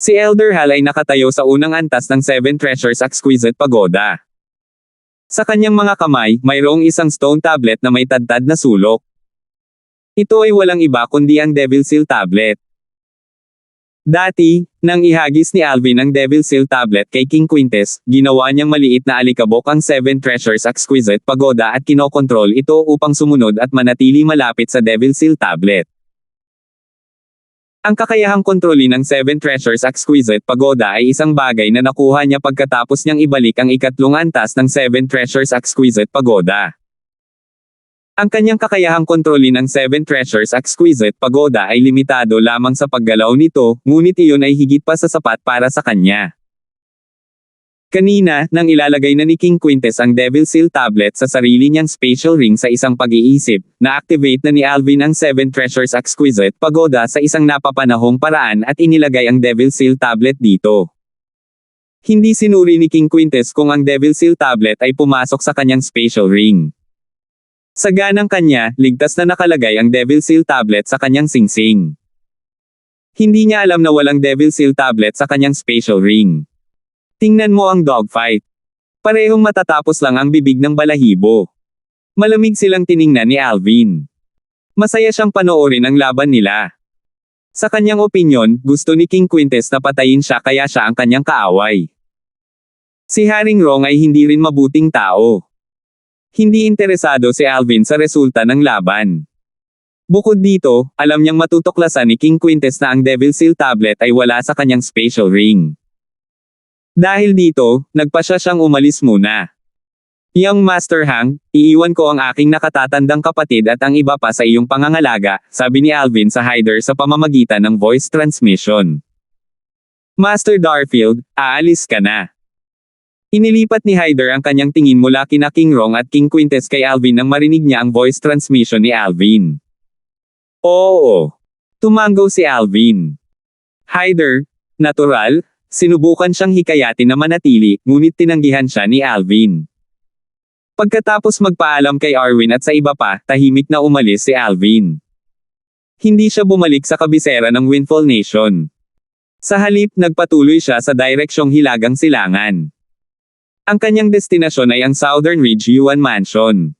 Si Elder Hal ay nakatayo sa unang antas ng Seven Treasures Exquisite Pagoda. Sa kanyang mga kamay, mayroong isang stone tablet na may tadtad na sulok. Ito ay walang iba kundi ang Devil Seal Tablet. Dati, nang ihagis ni Alvin ang Devil Seal Tablet kay King Quintes, ginawa niyang maliit na alikabok ang Seven Treasures Exquisite Pagoda at kinokontrol ito upang sumunod at manatili malapit sa Devil Seal Tablet. Ang kakayahang kontrolin ng Seven Treasures Exquisite Pagoda ay isang bagay na nakuha niya pagkatapos niyang ibalik ang ikatlong antas ng Seven Treasures Exquisite Pagoda. Ang kanyang kakayahang kontrolin ng Seven Treasures Exquisite Pagoda ay limitado lamang sa paggalaw nito, ngunit iyon ay higit pa sa sapat para sa kanya. Kanina, nang ilalagay na ni King Quintes ang Devil Seal Tablet sa sarili niyang spatial ring sa isang pag-iisip, na-activate na ni Alvin ang Seven Treasures Exquisite Pagoda sa isang napapanahong paraan at inilagay ang Devil Seal Tablet dito. Hindi sinuri ni King Quintes kung ang Devil Seal Tablet ay pumasok sa kanyang spatial ring. Sa ganang kanya, ligtas na nakalagay ang Devil Seal Tablet sa kanyang singsing. Hindi niya alam na walang Devil Seal Tablet sa kanyang spatial ring. Tingnan mo ang dogfight. Parehong matatapos lang ang bibig ng balahibo. Malamig silang tiningnan ni Alvin. Masaya siyang panoorin ang laban nila. Sa kanyang opinyon, gusto ni King Quintes na patayin siya kaya siya ang kanyang kaaway. Si Haring Rong ay hindi rin mabuting tao. Hindi interesado si Alvin sa resulta ng laban. Bukod dito, alam niyang matutuklasan ni King Quintes na ang Devil Seal tablet ay wala sa kanyang spatial ring. Dahil dito, nagpasya siyang umalis muna. Young Master Hang, iiwan ko ang aking nakatatandang kapatid at ang iba pa sa iyong pangangalaga, sabi ni Alvin sa hider sa pamamagitan ng voice transmission. Master Darfield, aalis ka na. Inilipat ni Hyder ang kanyang tingin mula kina King Rong at King Quintes kay Alvin nang marinig niya ang voice transmission ni Alvin. Oo. Tumango si Alvin. Hyder, natural, sinubukan siyang hikayatin na manatili, ngunit tinanggihan siya ni Alvin. Pagkatapos magpaalam kay Arwin at sa iba pa, tahimik na umalis si Alvin. Hindi siya bumalik sa kabisera ng Windfall Nation. Sa halip, nagpatuloy siya sa direksyong Hilagang Silangan. Ang kanyang destinasyon ay ang Southern Ridge Yuan Mansion.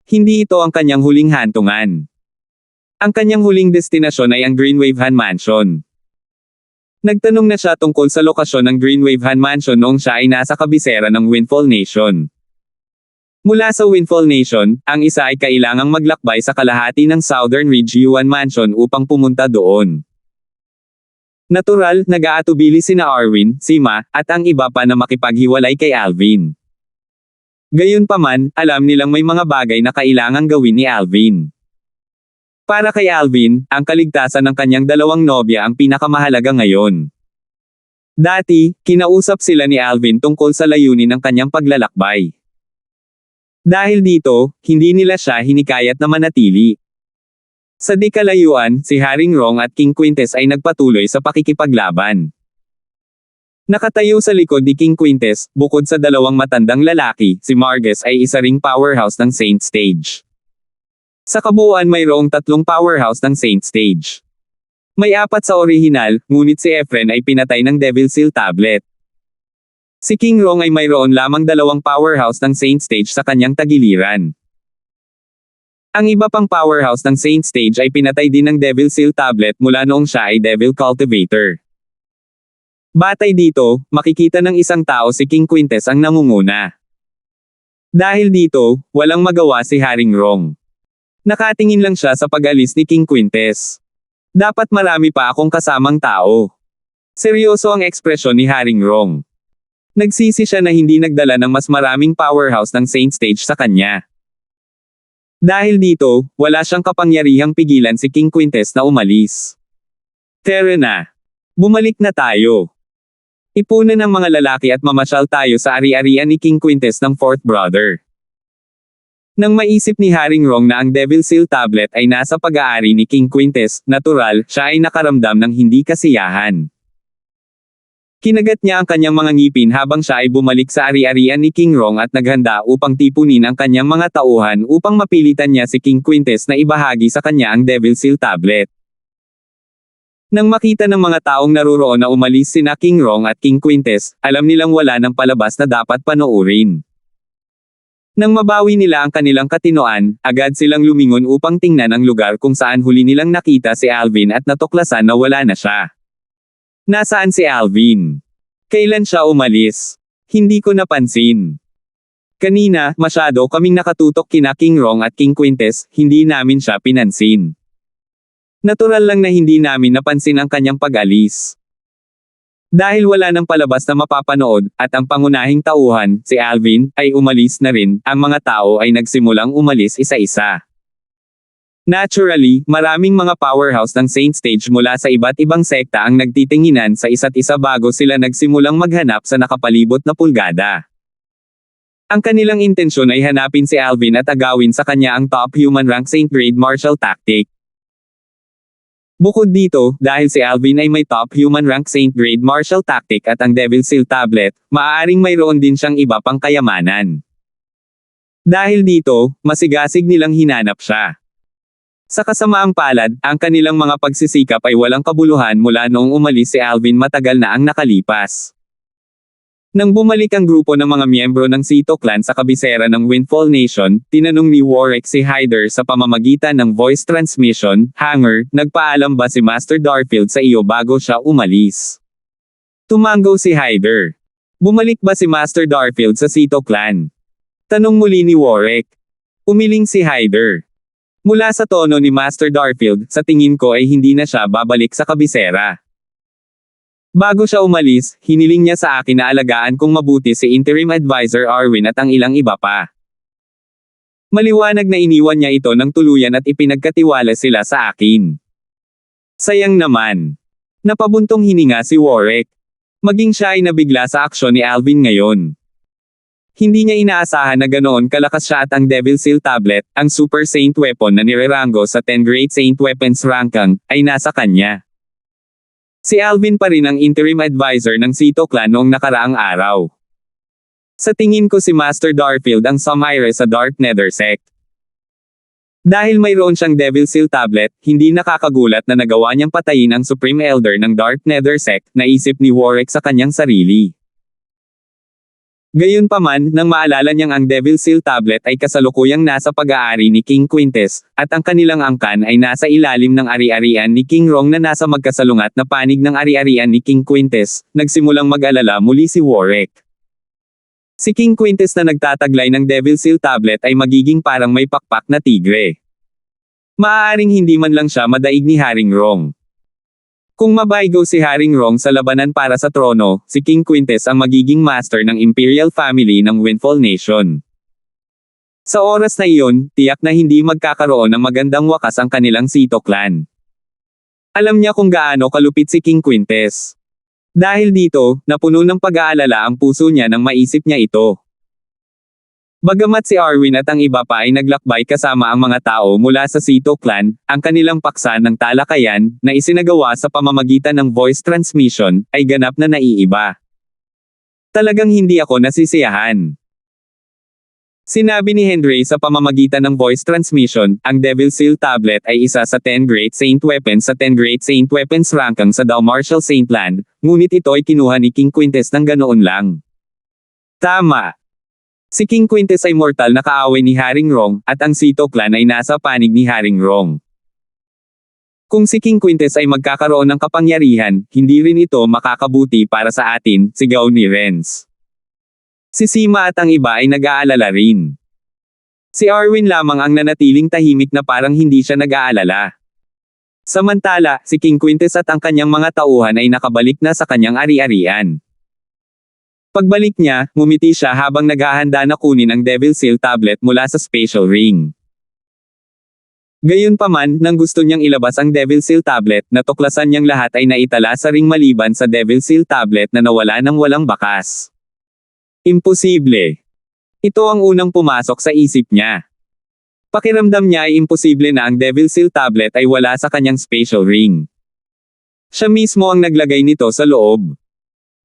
Hindi ito ang kanyang huling hantungan. Ang kanyang huling destinasyon ay ang Greenwave Han Mansion. Nagtanong na siya tungkol sa lokasyon ng Greenwave Han Mansion noong siya ay nasa kabisera ng Windfall Nation. Mula sa Windfall Nation, ang isa ay kailangang maglakbay sa kalahati ng Southern Ridge Yuan Mansion upang pumunta doon. Natural, nag-aatubili sina Arwin, si Ma, at ang iba pa na makipaghiwalay kay Alvin. Gayunpaman, alam nilang may mga bagay na kailangang gawin ni Alvin. Para kay Alvin, ang kaligtasan ng kanyang dalawang nobya ang pinakamahalaga ngayon. Dati, kinausap sila ni Alvin tungkol sa layunin ng kanyang paglalakbay. Dahil dito, hindi nila siya hinikayat na manatili. Sa di kalayuan, si Haring Rong at King Quintes ay nagpatuloy sa pakikipaglaban. Nakatayo sa likod ni King Quintes, bukod sa dalawang matandang lalaki, si Margus ay isa ring powerhouse ng Saint Stage. Sa kabuuan mayroong 3 powerhouse ng Saint Stage. May 4 sa orihinal, ngunit si Efren ay pinatay ng Devil Seal tablet. Si King Rong ay mayroon lamang 2 powerhouse ng Saint Stage sa kanyang tagiliran. Ang iba pang powerhouse ng Saint Stage ay pinatay din ng Devil Seal tablet mula noong siya ay Devil Cultivator. Batay dito, makikita ng isang tao si King Quintes ang nangunguna. Dahil dito, walang magawa si Haring Rong. Nakatingin lang siya sa pag-alis ni King Quintes. Dapat marami pa akong kasamang tao. Seryoso ang ekspresyon ni Haring Rong. Nagsisi siya na hindi nagdala ng mas maraming powerhouse ng Saint Stage sa kanya. Dahil dito, wala siyang kapangyarihang pigilan si King Quintes na umalis. Tara na. Bumalik na tayo. Ipunan ng mga lalaki at mamasyal tayo sa ari-arian ni King Quintes ng 4th brother. Nang maisip ni Haring Rong na ang Devil Seal tablet ay nasa pag-aari ni King Quintes, natural, siya ay nakaramdam ng hindi kasiyahan. Kinagat niya ang kanyang mga ngipin habang siya ay bumalik sa ari-arian ni King Rong at naghanda upang tipunin ang kanyang mga tauhan upang mapilitan niya si King Quintes na ibahagi sa kanya ang Devil Seal tablet. Nang makita ng mga taong naruroon na umalis sina King Rong at King Quintes, alam nilang wala ng palabas na dapat panoorin. Nang mabawi nila ang kanilang katinoan, agad silang lumingon upang tingnan ang lugar kung saan huli nilang nakita si Alvin at natuklasan na wala na siya. Nasaan si Alvin? Kailan siya umalis? Hindi ko napansin. Kanina, masyado kaming nakatutok kina King Rong at King Quintes, hindi namin siya pinansin. Natural lang na hindi namin napansin ang kanyang pag-alis. Dahil wala nang palabas na mapapanood, at ang pangunahing tauhan, si Alvin, ay umalis na rin, ang mga tao ay nagsimulang umalis isa-isa. Naturally, maraming mga powerhouse ng Saint Stage mula sa iba't ibang sekta ang nagtitinginan sa isa't isa bago sila nagsimulang maghanap sa nakapalibot na pulgada. Ang kanilang intensyon ay hanapin si Alvin at agawin sa kanya ang top human rank Saint Grade martial tactic. Bukod dito, dahil si Alvin ay may top human rank Saint Grade martial tactic at ang Devil Seal tablet, maaaring mayroon din siyang iba pang kayamanan. Dahil dito, masigasig nilang hinanap siya. Sa kasamaang palad, ang kanilang mga pagsisikap ay walang kabuluhan mula noong umalis si Alvin matagal na ang nakalipas. Nang bumalik ang grupo ng mga miyembro ng Sito Clan sa kabisera ng Windfall Nation, tinanong ni Warwick si Hyder sa pamamagitan ng voice transmission, "Hanger, nagpaalam ba si Master Darfield sa iyo bago siya umalis?" Tumango si Hyder. "Bumalik ba si Master Darfield sa Sito Clan?" Tanong muli ni Warwick. Umiling si Hyder. Mula sa tono ni Master Darfield, sa tingin ko ay hindi na siya babalik sa kabisera. Bago siya umalis, hiniling niya sa akin na alagaan kong mabuti si Interim Advisor Arwin at ang ilang iba pa. Maliwanag na iniwan niya ito ng tuluyan at ipinagkatiwala sila sa akin. Sayang naman. Napabuntong hininga si Warwick. Maging siya ay nabigla sa aksyon ni Alvin ngayon. Hindi niya inaasahan na ganoon kalakas siya at ang Devil Seal Tablet, ang Super Saint Weapon na nirerango sa 10 Great Saint Weapons Rankang, ay nasa kanya. Si Alvin pa rin ang interim advisor ng Sito Clan noong nakaraang araw. Sa tingin ko si Master Darfield ang sumire sa Dark Nether Sect. Dahil mayroon siyang Devil Seal Tablet, hindi nakakagulat na nagawa niyang patayin ang Supreme Elder ng Dark Nether Sect, naisip ni Warwick sa kanyang sarili. Gayunpaman, nang maalala niyang ang Devil Seal Tablet ay kasalukuyang nasa pag-aari ni King Quintes, at ang kanilang angkan ay nasa ilalim ng ari-arian ni King Rong na nasa magkasalungat na panig ng ari-arian ni King Quintes, nagsimulang mag-alala muli si Warwick. Si King Quintes na nagtataglay ng Devil Seal Tablet ay magiging parang may pakpak na tigre. Maaaring hindi man lang siya madaig ni Haring Rong. Kung mabaygo si Haring Rong sa labanan para sa trono, si King Quintes ang magiging master ng Imperial Family ng Windfall Nation. Sa oras na iyon, tiyak na hindi magkakaroon ng magandang wakas ang kanilang Sito Clan. Alam niya kung gaano kalupit si King Quintes. Dahil dito, napuno ng pag-aalala ang puso niya nang maisip niya ito. Bagamat si Arwin at ang iba pa ay naglakbay kasama ang mga tao mula sa Sito Clan, ang kanilang paksa ng talakayan, na isinagawa sa pamamagitan ng voice transmission, ay ganap na naiiba. Talagang hindi ako nasisiyahan. Sinabi ni Henry sa pamamagitan ng voice transmission, ang Devil Seal Tablet ay isa sa 10 Great Saint Weapons sa 10 Great Saint Weapons Rankang sa Dalmartial Saintland, ngunit ito ay kinuha ni King Quintes ng ganoon lang. Tama. Si King Quintes ay mortal na kaaway ni Haring Rong, at ang Sito Clan ay nasa panig ni Haring Rong. Kung si King Quintes ay magkakaroon ng kapangyarihan, hindi rin ito makakabuti para sa atin, sigaw ni Renz. Si Sima at ang iba ay nag-aalala rin. Si Arwin lamang ang nanatiling tahimik na parang hindi siya nag-aalala. Samantala, si King Quintes at ang kanyang mga tauhan ay nakabalik na sa kanyang ari-arian. Pagbalik niya, ngumiti siya habang naghahanda na kunin ang Devil Seal Tablet mula sa Spatial Ring. Gayunpaman, nang gusto niyang ilabas ang Devil Seal Tablet, natuklasan niyang lahat ay naitala sa ring maliban sa Devil Seal Tablet na nawala ng walang bakas. Imposible. Ito ang unang pumasok sa isip niya. Pakiramdam niya ay imposible na ang Devil Seal Tablet ay wala sa kanyang Spatial Ring. Siya mismo ang naglagay nito sa loob.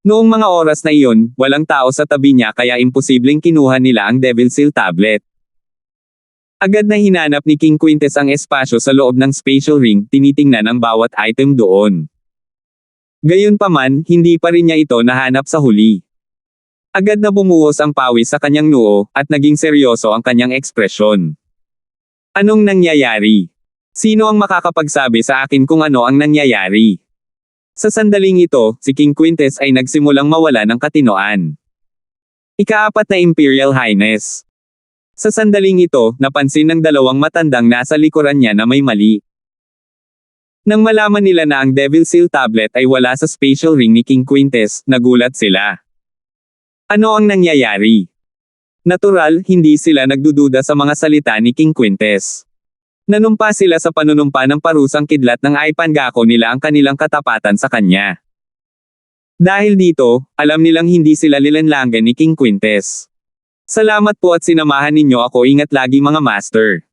Noong mga oras na iyon, walang tao sa tabi niya kaya imposibleng kinuha nila ang Devil Seal Tablet. Agad na hinanap ni King Quintes ang espasyo sa loob ng Spatial Ring, tinitingnan ang bawat item doon. Gayunpaman, hindi pa rin niya ito nahanap sa huli. Agad na bumuhos ang pawis sa kanyang noo, at naging seryoso ang kanyang ekspresyon. Anong nangyayari? Sino ang makakapagsabi sa akin kung ano ang nangyayari? Sa sandaling ito, si King Quintes ay nagsimulang mawala ng katinoan. Ika-4 na Imperial Highness. Sa sandaling ito, napansin ng dalawang matandang nasa likuran niya na may mali. Nang malaman nila na ang Devil Seal Tablet ay wala sa Spatial Ring ni King Quintes, nagulat sila. Ano ang nangyayari? Natural, hindi sila nagdududa sa mga salita ni King Quintes. Nanumpa sila sa panunumpa ng parusang kidlat ng Aipangako nila ang kanilang katapatan sa kanya. Dahil dito, alam nilang hindi sila lilanlangan ni King Quintes. Salamat po at sinamahan ninyo ako, ingat lagi mga master.